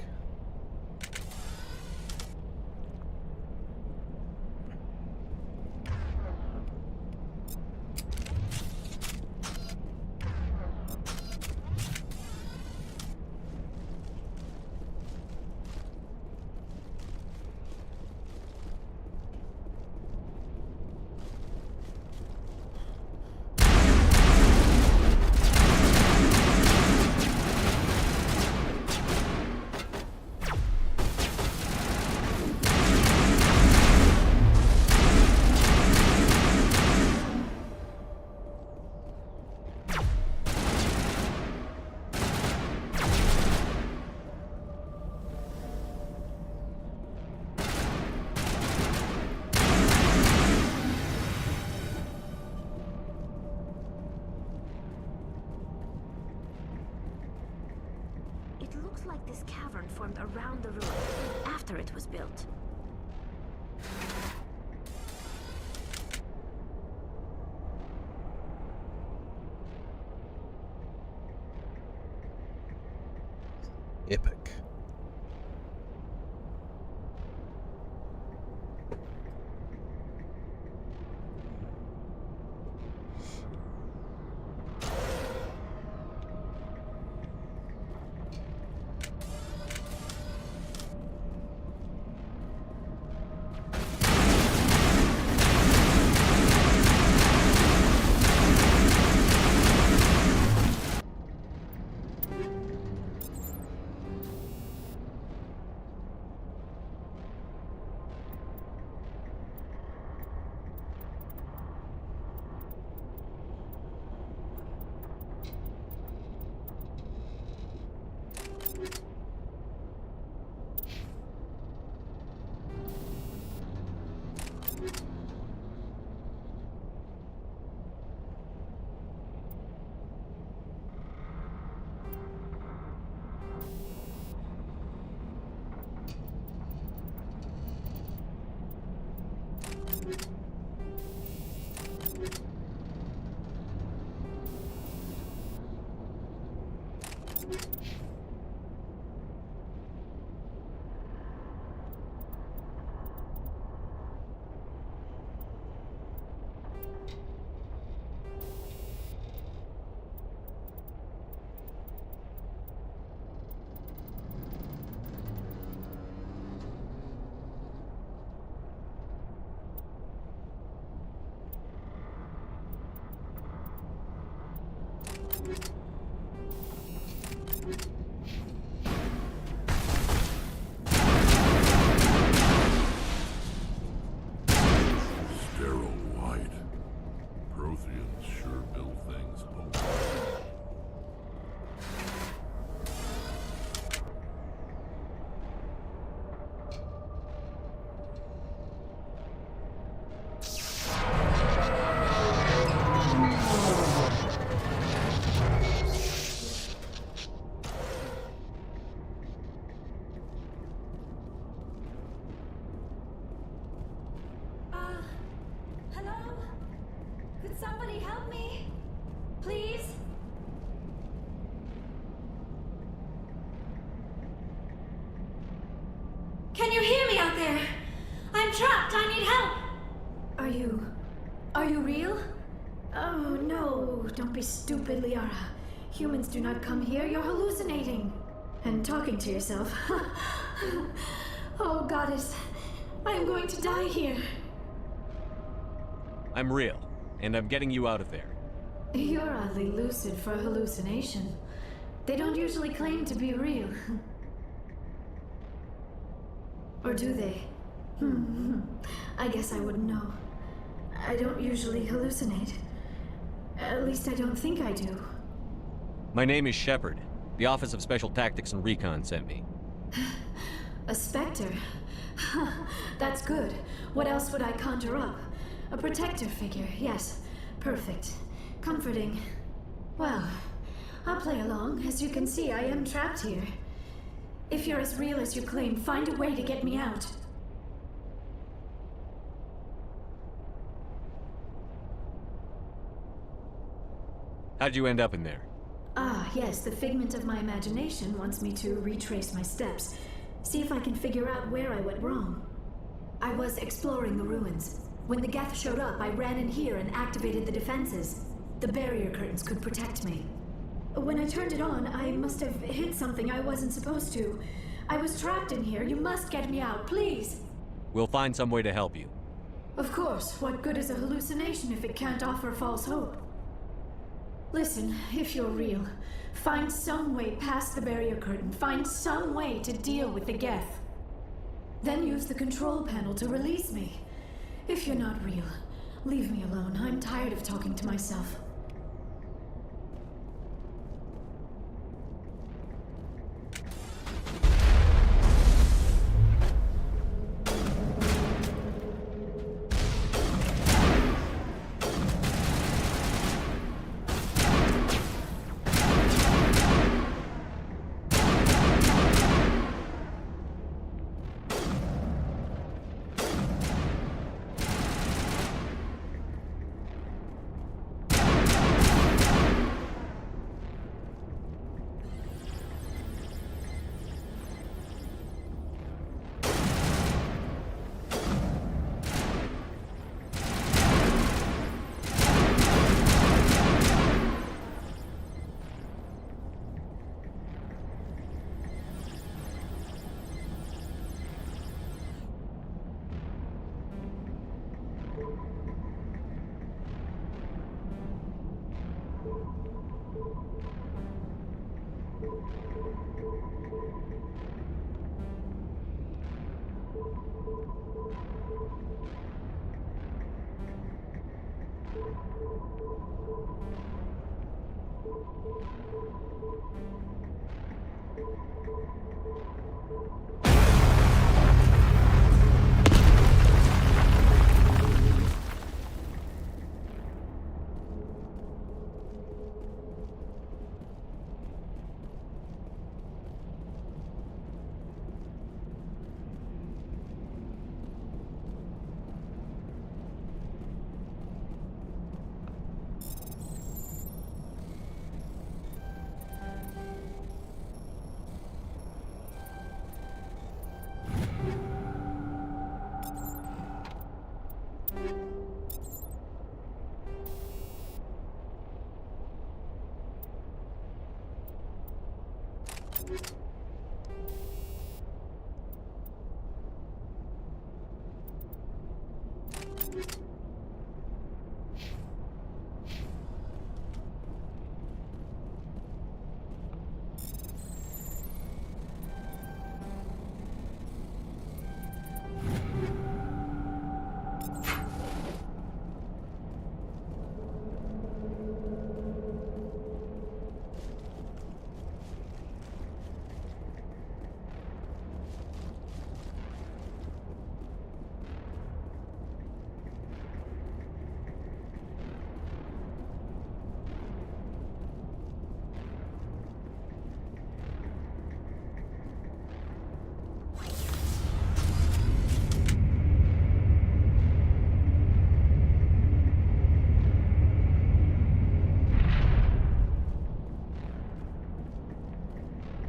It looks like this cavern formed around the ruin after it was built. Epic. Sterile white. Protheans sure build things home. Hello? Could somebody help me? Please? Can you hear me out there? I'm trapped. I need help. Are you real? Oh, no. Don't be stupid, Liara. Humans do not come here. You're hallucinating. And talking to yourself. Oh, goddess. I am going to die here. I'm real, and I'm getting you out of there. You're oddly lucid for a hallucination. They don't usually claim to be real. Or do they? I guess I wouldn't know. I don't usually hallucinate. At least I don't think I do. My name is Shepard. The Office of Special Tactics and Recon sent me. A specter? That's good. What else would I conjure up? A protector figure, yes. Perfect. Comforting. Well, I'll play along. As you can see, I am trapped here. If you're as real as you claim, find a way to get me out. How'd you end up in there? Ah, yes, the figment of my imagination wants me to retrace my steps. See if I can figure out where I went wrong. I was exploring the ruins. When the Geth showed up, I ran in here and activated the defenses. The barrier curtains could protect me. When I turned it on, I must have hit something I wasn't supposed to. I was trapped in here. You must get me out, please. We'll find some way to help you. Of course. What good is a hallucination if it can't offer false hope? Listen, if you're real, find some way past the barrier curtain. Find some way to deal with the Geth. Then use the control panel to release me. If you're not real, leave me alone. I'm tired of talking to myself.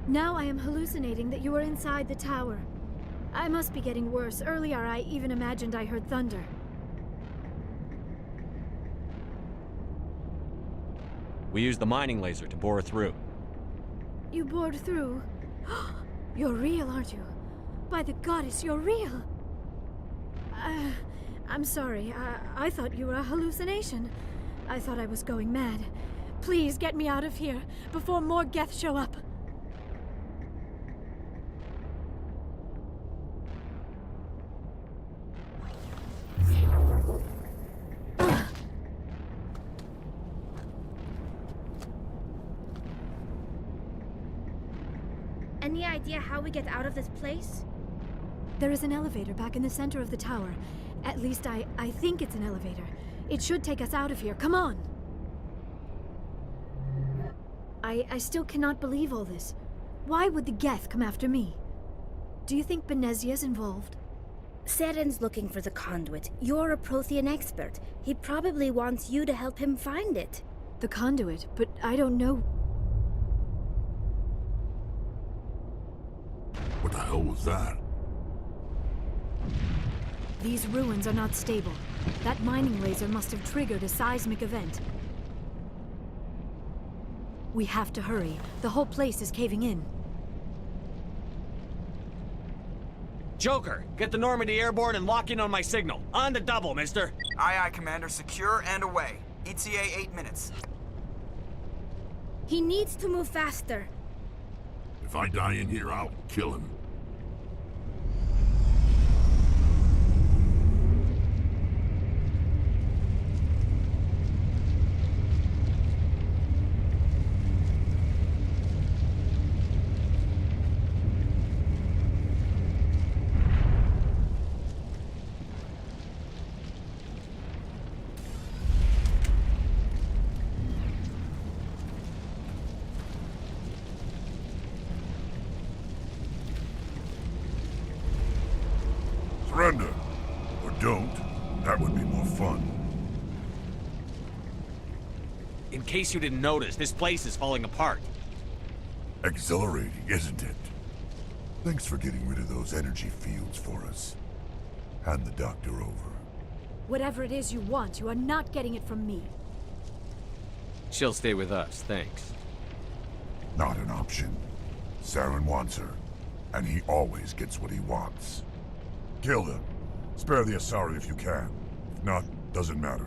Now I am hallucinating that you are inside the tower. I must be getting worse. Earlier I even imagined I heard thunder. We used the mining laser to bore through. You bored through? You're real, aren't you? By the goddess, you're real! I'm sorry. I thought you were a hallucination. I thought I was going mad. Please get me out of here before more Geth show up. Any idea how we get out of this place? There is an elevator back in the center of the tower. At least I think it's an elevator. It should take us out of here. Come on! I still cannot believe all this. Why would the Geth come after me? Do you think Benezia's involved? Seren's looking for the conduit. You're a Prothean expert. He probably wants you to help him find it. The conduit, but I don't know. What the hell was that? These ruins are not stable. That mining laser must have triggered a seismic event. We have to hurry. The whole place is caving in. Joker, get the Normandy airborne and lock in on my signal. On the double, mister. Aye, aye, Commander. Secure and away. ETA 8 minutes. He needs to move faster. If I die in here, I'll kill him. Surrender. Or don't. That would be more fun. In case you didn't notice, this place is falling apart. Exhilarating, isn't it? Thanks for getting rid of those energy fields for us. Hand the doctor over. Whatever it is you want, you are not getting it from me. She'll stay with us, thanks. Not an option. Saren wants her, and he always gets what he wants. Kill them. Spare the Asari if you can. If not, doesn't matter.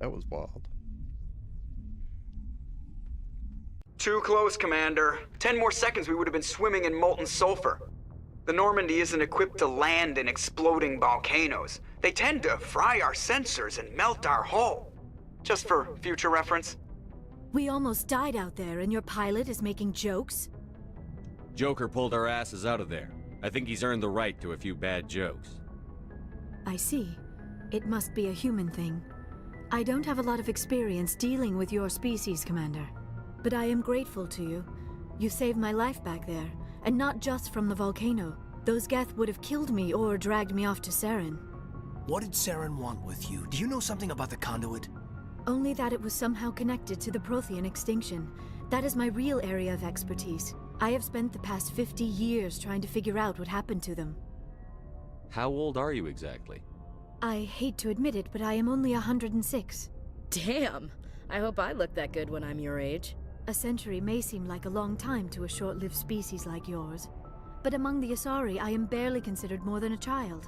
That was wild. Too close, Commander. 10 more seconds we would have been swimming in molten sulfur. The Normandy isn't equipped to land in exploding volcanoes. They tend to fry our sensors and melt our hull. Just for future reference. We almost died out there, and your pilot is making jokes? Joker pulled our asses out of there. I think he's earned the right to a few bad jokes. I see. It must be a human thing. I don't have a lot of experience dealing with your species, Commander. But I am grateful to you. You saved my life back there, and not just from the volcano. Those Geth would have killed me or dragged me off to Saren. What did Saren want with you? Do you know something about the conduit? Only that it was somehow connected to the Prothean extinction. That is my real area of expertise. I have spent the past 50 years trying to figure out what happened to them. How old are you exactly? I hate to admit it, but I am only 106. Damn! I hope I look that good when I'm your age. A century may seem like a long time to a short-lived species like yours, but among the Asari I am barely considered more than a child.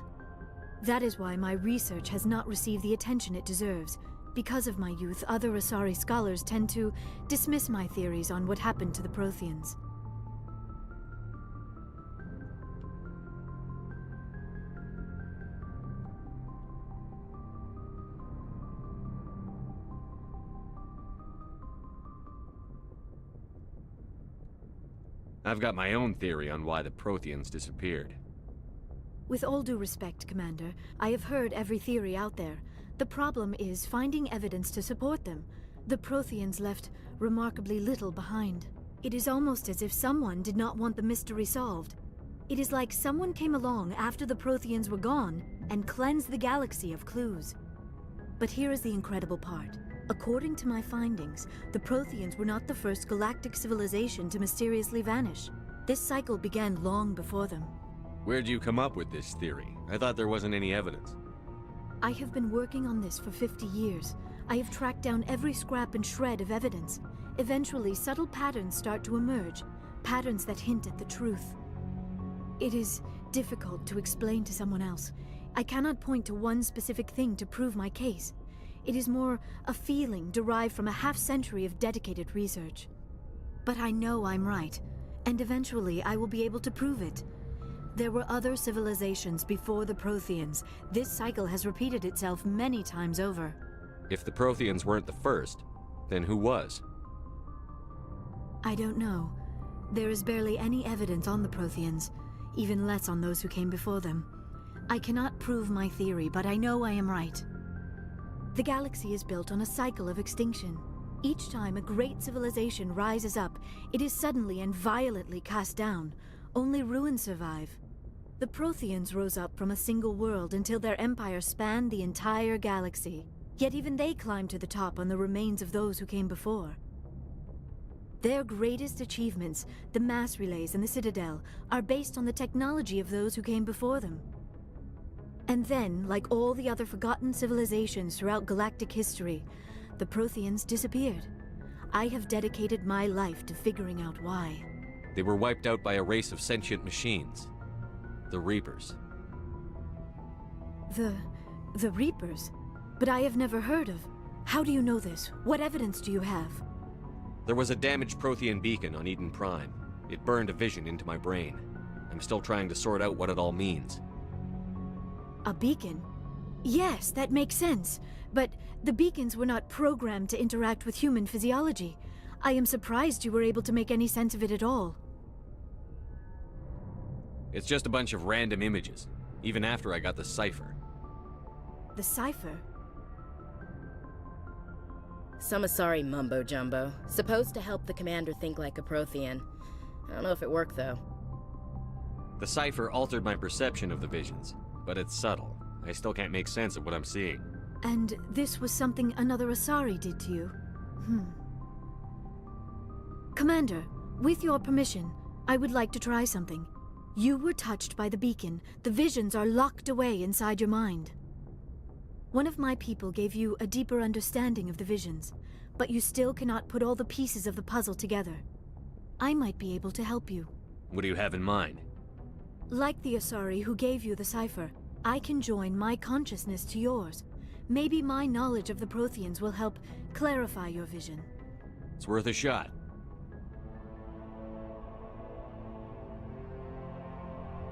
That is why my research has not received the attention it deserves. Because of my youth, other Asari scholars tend to dismiss my theories on what happened to the Protheans. I've got my own theory on why the Protheans disappeared. With all due respect, Commander, I have heard every theory out there. The problem is finding evidence to support them. The Protheans left remarkably little behind. It is almost as if someone did not want the mystery solved. It is like someone came along after the Protheans were gone and cleansed the galaxy of clues. But here is the incredible part. According to my findings, the Protheans were not the first galactic civilization to mysteriously vanish. This cycle began long before them. Where'd you come up with this theory? I thought there wasn't any evidence. I have been working on this for 50 years. I have tracked down every scrap and shred of evidence. Eventually, subtle patterns start to emerge, patterns that hint at the truth. It is difficult to explain to someone else. I cannot point to one specific thing to prove my case. It is more a feeling derived from a half-century of dedicated research. But I know I'm right, and eventually I will be able to prove it. There were other civilizations before the Protheans. This cycle has repeated itself many times over. If the Protheans weren't the first, then who was? I don't know. There is barely any evidence on the Protheans, even less on those who came before them. I cannot prove my theory, but I know I am right. The galaxy is built on a cycle of extinction. Each time a great civilization rises up, it is suddenly and violently cast down. Only ruins survive. The Protheans rose up from a single world until their empire spanned the entire galaxy. Yet even they climbed to the top on the remains of those who came before. Their greatest achievements, the mass relays and the Citadel, are based on the technology of those who came before them. And then, like all the other forgotten civilizations throughout galactic history, the Protheans disappeared. I have dedicated my life to figuring out why. They were wiped out by a race of sentient machines. The Reapers. The Reapers? But I have never heard of. How do you know this? What evidence do you have? There was a damaged Prothean beacon on Eden Prime. It burned a vision into my brain. I'm still trying to sort out what it all means. A beacon? Yes, that makes sense. But the beacons were not programmed to interact with human physiology. I am surprised you were able to make any sense of it at all. It's just a bunch of random images, even after I got the cipher. The cipher? Some Asari mumbo-jumbo, supposed to help the commander think like a Prothean. I don't know if it worked, though. The cipher altered my perception of the visions, but it's subtle. I still can't make sense of what I'm seeing. And this was something another Asari did to you? Commander, with your permission, I would like to try something. You were touched by the beacon. The visions are locked away inside your mind. One of my people gave you a deeper understanding of the visions, but you still cannot put all the pieces of the puzzle together. I might be able to help you. What do you have in mind? Like the Asari who gave you the cipher, I can join my consciousness to yours. Maybe my knowledge of the Protheans will help clarify your vision. It's worth a shot.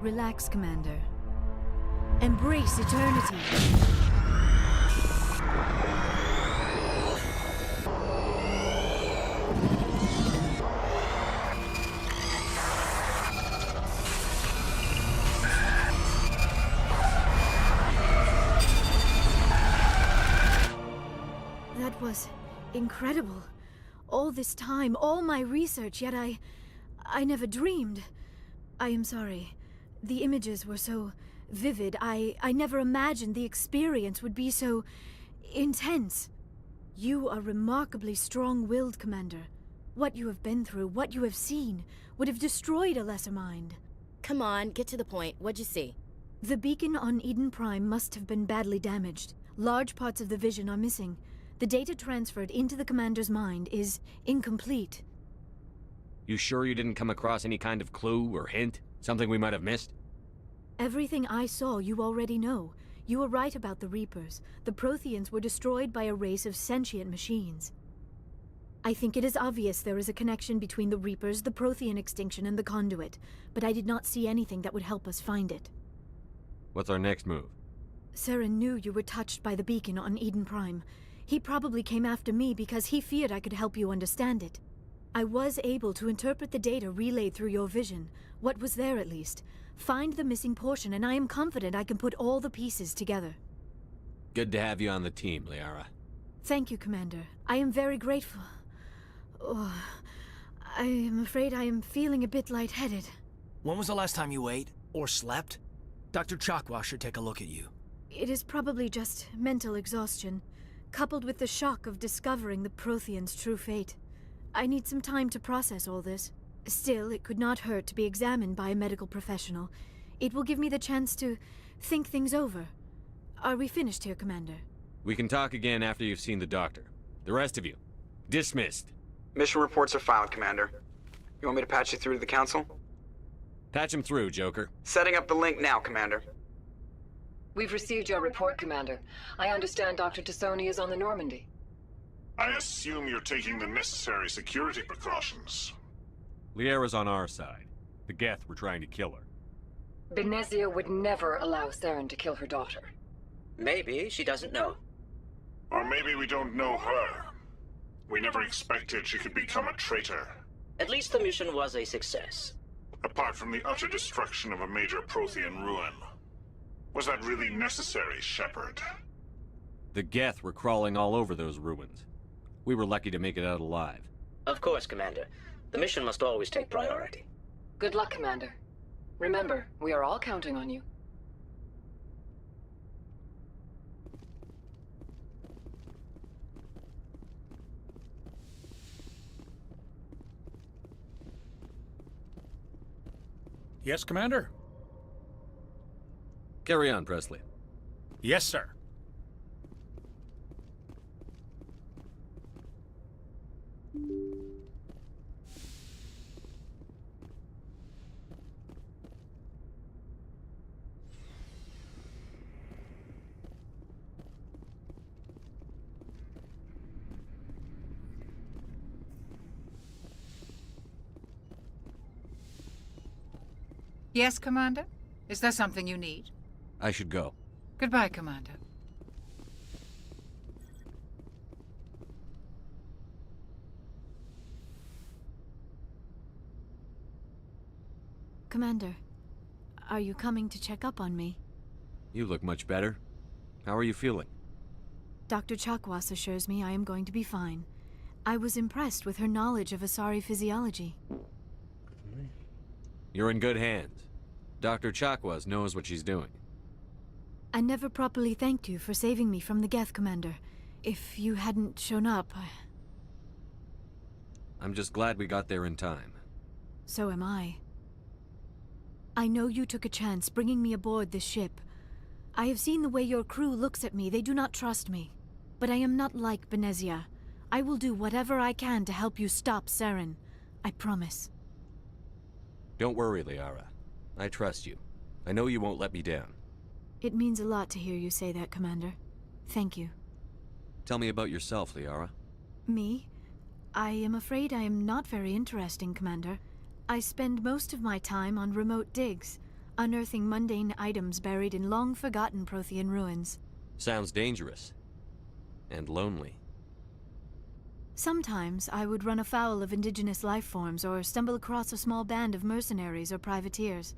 Relax, Commander. Embrace eternity. That was incredible. All this time, all my research, yet I never dreamed. I am sorry. The images were so vivid. I never imagined the experience would be so intense. You are remarkably strong-willed, Commander. What you have been through, what you have seen, would have destroyed a lesser mind. Come on, get to the point. What'd you see? The beacon on Eden Prime must have been badly damaged. Large parts of the vision are missing. The data transferred into the Commander's mind is incomplete. You sure you didn't come across any kind of clue or hint? Something we might have missed? Everything I saw you already know. You were right about the Reapers. The Protheans were destroyed by a race of sentient machines. I think it is obvious there is a connection between the Reapers, the Prothean extinction, and the Conduit, but I did not see anything that would help us find it. What's our next move? Saren knew you were touched by the beacon on Eden Prime. He probably came after me because he feared I could help you understand it. I was able to interpret the data relayed through your vision, what was there at least, find the missing portion, and I am confident I can put all the pieces together. Good to have you on the team, Liara. Thank you, Commander. I am very grateful. Oh, I am afraid I am feeling a bit lightheaded. When was the last time you ate? Or slept? Dr. Chakwa should take a look at you. It is probably just mental exhaustion, coupled with the shock of discovering the Prothean's true fate. I need some time to process all this. Still, it could not hurt to be examined by a medical professional. It will give me the chance to think things over. Are we finished here, Commander? We can talk again after you've seen the doctor. The rest of you, dismissed. Mission reports are filed, Commander. You want me to patch you through to the Council? Patch him through, Joker. Setting up the link now, Commander. We've received your report, Commander. I understand Dr. Tassoni is on the Normandy. I assume you're taking the necessary security precautions. Liara's on our side. The Geth were trying to kill her. Benezia would never allow Saren to kill her daughter. Maybe she doesn't know. Or maybe we don't know her. We never expected she could become a traitor. At least the mission was a success. Apart from the utter destruction of a major Prothean ruin. Was that really necessary, Shepard? The Geth were crawling all over those ruins. We were lucky to make it out alive. Of course, Commander. The mission must always take priority. Good luck, Commander. Remember, we are all counting on you. Yes, Commander? Carry on, Presley. Yes, sir. Yes, Commander? Is there something you need? I should go. Goodbye, Commander. Commander, are you coming to check up on me? You look much better. How are you feeling? Dr. Chakwas assures me I am going to be fine. I was impressed with her knowledge of Asari physiology. You're in good hands. Dr. Chakwas knows what she's doing. I never properly thanked you for saving me from the Geth, Commander. If you hadn't shown up, I'm just glad we got there in time. So am I. I know you took a chance bringing me aboard this ship. I have seen the way your crew looks at me. They do not trust me. But I am not like Benezia. I will do whatever I can to help you stop Saren. I promise. Don't worry, Liara. I trust you. I know you won't let me down. It means a lot to hear you say that, Commander. Thank you. Tell me about yourself, Liara. Me? I am afraid I am not very interesting, Commander. I spend most of my time on remote digs, unearthing mundane items buried in long-forgotten Prothean ruins. Sounds dangerous. And lonely. Sometimes I would run afoul of indigenous life forms or stumble across a small band of mercenaries or privateers,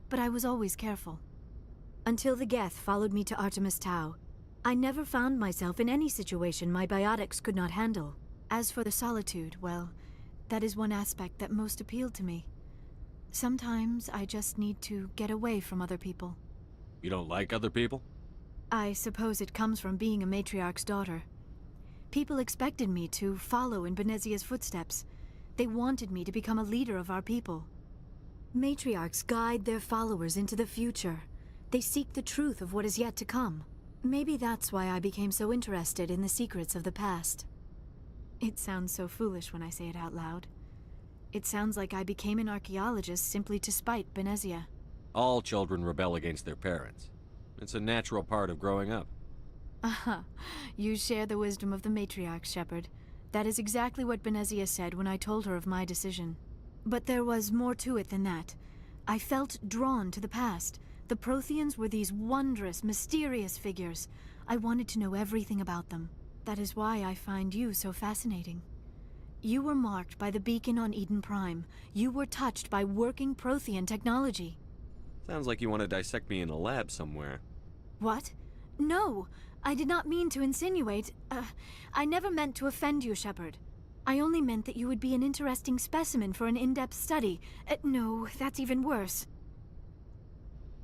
but I was always careful. Until the Geth followed me to Artemis Tau, I never found myself in any situation my biotics could not handle. As for the solitude, well, that is one aspect that most appealed to me. Sometimes I just need to get away from other people. You don't like other people? I suppose it comes from being a matriarch's daughter. People expected me to follow in Benezia's footsteps. They wanted me to become a leader of our people. Matriarchs guide their followers into the future. They seek the truth of what is yet to come. Maybe that's why I became so interested in the secrets of the past. It sounds so foolish when I say it out loud. It sounds like I became an archaeologist simply to spite Benezia. All children rebel against their parents. It's a natural part of growing up. Aha, you share the wisdom of the matriarch, Shepard. That is exactly what Benezia said when I told her of my decision. But there was more to it than that. I felt drawn to the past. The Protheans were these wondrous, mysterious figures. I wanted to know everything about them. That is why I find you so fascinating. You were marked by the beacon on Eden Prime. You were touched by working Prothean technology. Sounds like you want to dissect me in a lab somewhere. What? No! I did not mean to insinuate. I never meant to offend you, Shepard. I only meant that you would be an interesting specimen for an in-depth study. No, that's even worse.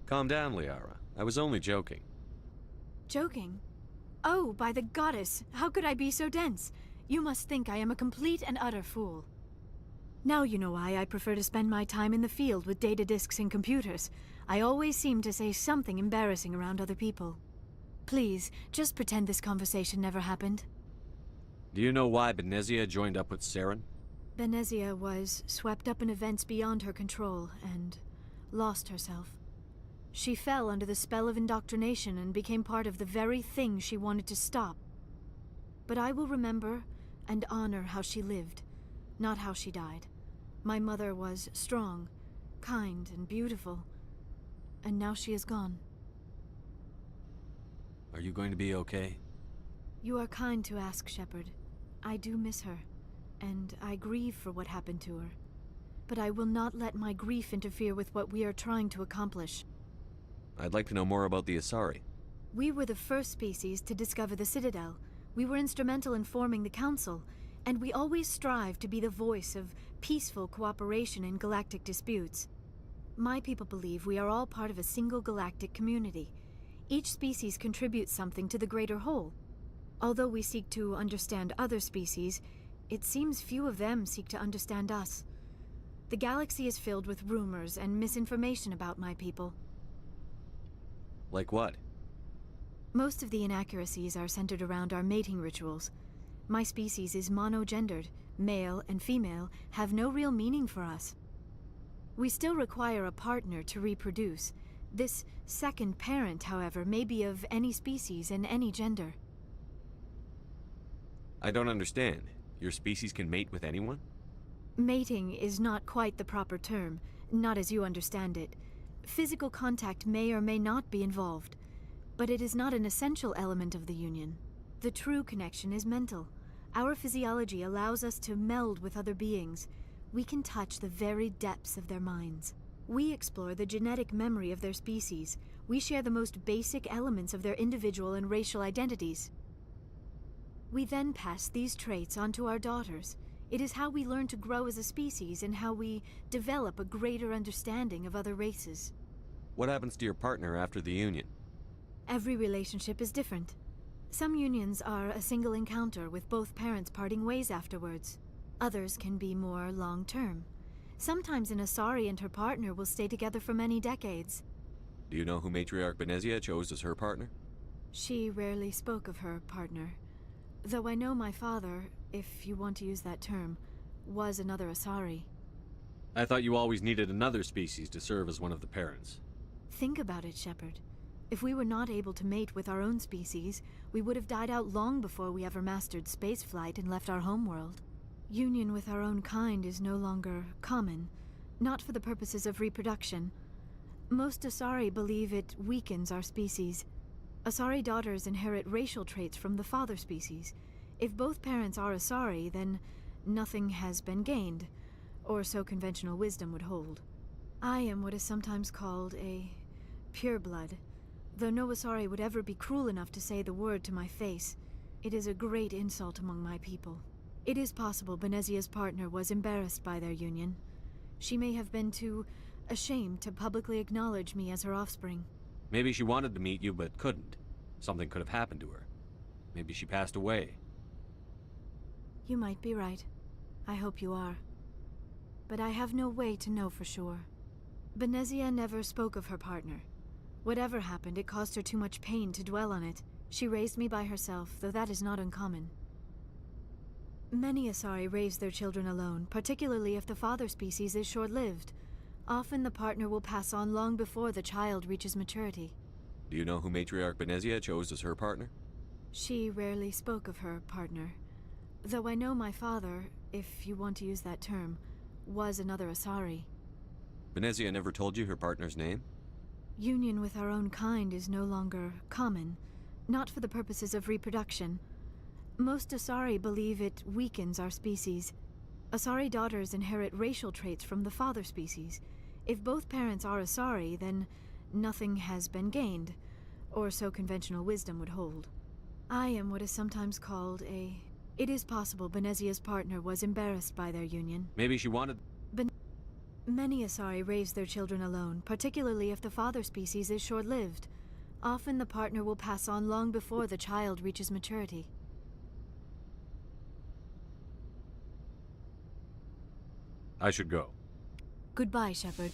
Calm down, Liara. I was only joking. Joking? Oh, by the goddess, how could I be so dense? You must think I am a complete and utter fool. Now you know why I prefer to spend my time in the field with data disks and computers. I always seem to say something embarrassing around other people. Please, just pretend this conversation never happened. Do you know why Benezia joined up with Saren? Benezia was swept up in events beyond her control and lost herself. She fell under the spell of indoctrination and became part of the very thing she wanted to stop. But I will remember and honor how she lived, not how she died. My mother was strong, kind, and beautiful, and now she is gone. Are you going to be okay? You are kind to ask, Shepard. I do miss her, and I grieve for what happened to her. But I will not let my grief interfere with what we are trying to accomplish. I'd like to know more about the Asari. We were the first species to discover the Citadel. We were instrumental in forming the Council, and we always strive to be the voice of peaceful cooperation in galactic disputes. My people believe we are all part of a single galactic community. Each species contributes something to the greater whole. Although we seek to understand other species, it seems few of them seek to understand us. The galaxy is filled with rumors and misinformation about my people. Like what? Most of the inaccuracies are centered around our mating rituals. My species is monogendered. Male and female have no real meaning for us. We still require a partner to reproduce. This second parent, however, may be of any species and any gender. I don't understand. Your species can mate with anyone? Mating is not quite the proper term, not as you understand it. Physical contact may or may not be involved, but it is not an essential element of the union. The true connection is mental. Our physiology allows us to meld with other beings. We can touch the very depths of their minds. We explore the genetic memory of their species. We share the most basic elements of their individual and racial identities. We then pass these traits on to our daughters. It is how we learn to grow as a species and how we develop a greater understanding of other races. What happens to your partner after the union? Every relationship is different. Some unions are a single encounter with both parents parting ways afterwards. Others can be more long-term. Sometimes an Asari and her partner will stay together for many decades. Do you know who Matriarch Benezia chose as her partner? She rarely spoke of her partner. Though I know my father, if you want to use that term, was another Asari. I thought you always needed another species to serve as one of the parents. Think about it, Shepard. If we were not able to mate with our own species, we would have died out long before we ever mastered spaceflight and left our homeworld. Union with our own kind is no longer common, not for the purposes of reproduction. Most Asari believe it weakens our species. Asari daughters inherit racial traits from the father species. If both parents are Asari, then nothing has been gained, or so conventional wisdom would hold. I am what is sometimes called a pureblood, though no Asari would ever be cruel enough to say the word to my face. It is a great insult among my people. It is possible Benezia's partner was embarrassed by their union. She may have been too ashamed to publicly acknowledge me as her offspring. Maybe she wanted to meet you but couldn't. Something could have happened to her. Maybe she passed away. You might be right. I hope you are. But I have no way to know for sure. Benezia never spoke of her partner. Whatever happened, it caused her too much pain to dwell on it. She raised me by herself, though that is not uncommon. Many Asari raise their children alone, particularly if the father species is short-lived. Often the partner will pass on long before the child reaches maturity. Do you know who Matriarch Benezia chose as her partner? She rarely spoke of her partner. Though I know my father, if you want to use that term, was another Asari. Benezia never told you her partner's name? Union with our own kind is no longer common, not for the purposes of reproduction. Most Asari believe it weakens our species. Asari daughters inherit racial traits from the father species. If both parents are Asari, then nothing has been gained, or so conventional wisdom would hold. I am what is sometimes called a... It is possible Benezia's partner was embarrassed by their union. Maybe she wanted... Many Asari raise their children alone, particularly if the father species is short-lived. Often the partner will pass on long before the child reaches maturity. I should go. Goodbye, Shepard.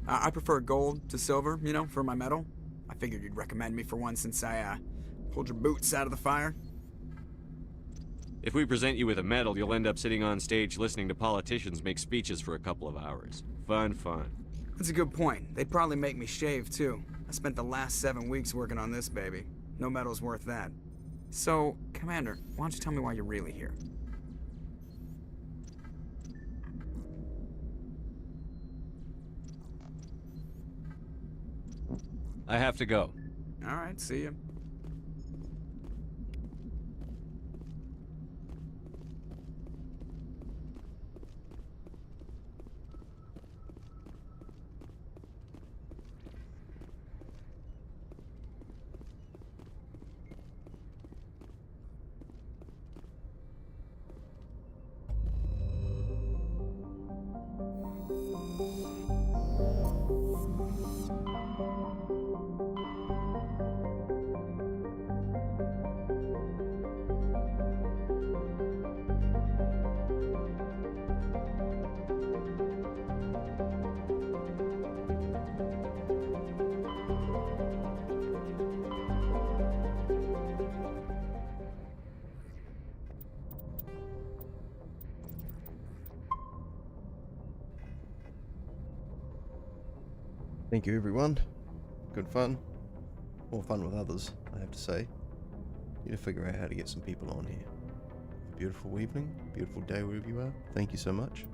I prefer gold to silver, you know, for my medal. I figured you'd recommend me for one since I, pulled your boots out of the fire. If we present you with a medal, you'll end up sitting on stage listening to politicians make speeches for a couple of hours. Fun. That's a good point. They'd probably make me shave, too. I spent the last 7 weeks working on this baby. No medal's worth that. So, Commander, why don't you tell me why you're really here? I have to go. All right, see ya. Thank you, everyone. Good fun. More fun with others, I have to say. Need to figure out how to get some people on here. Beautiful evening, beautiful day wherever you are. Thank you so much.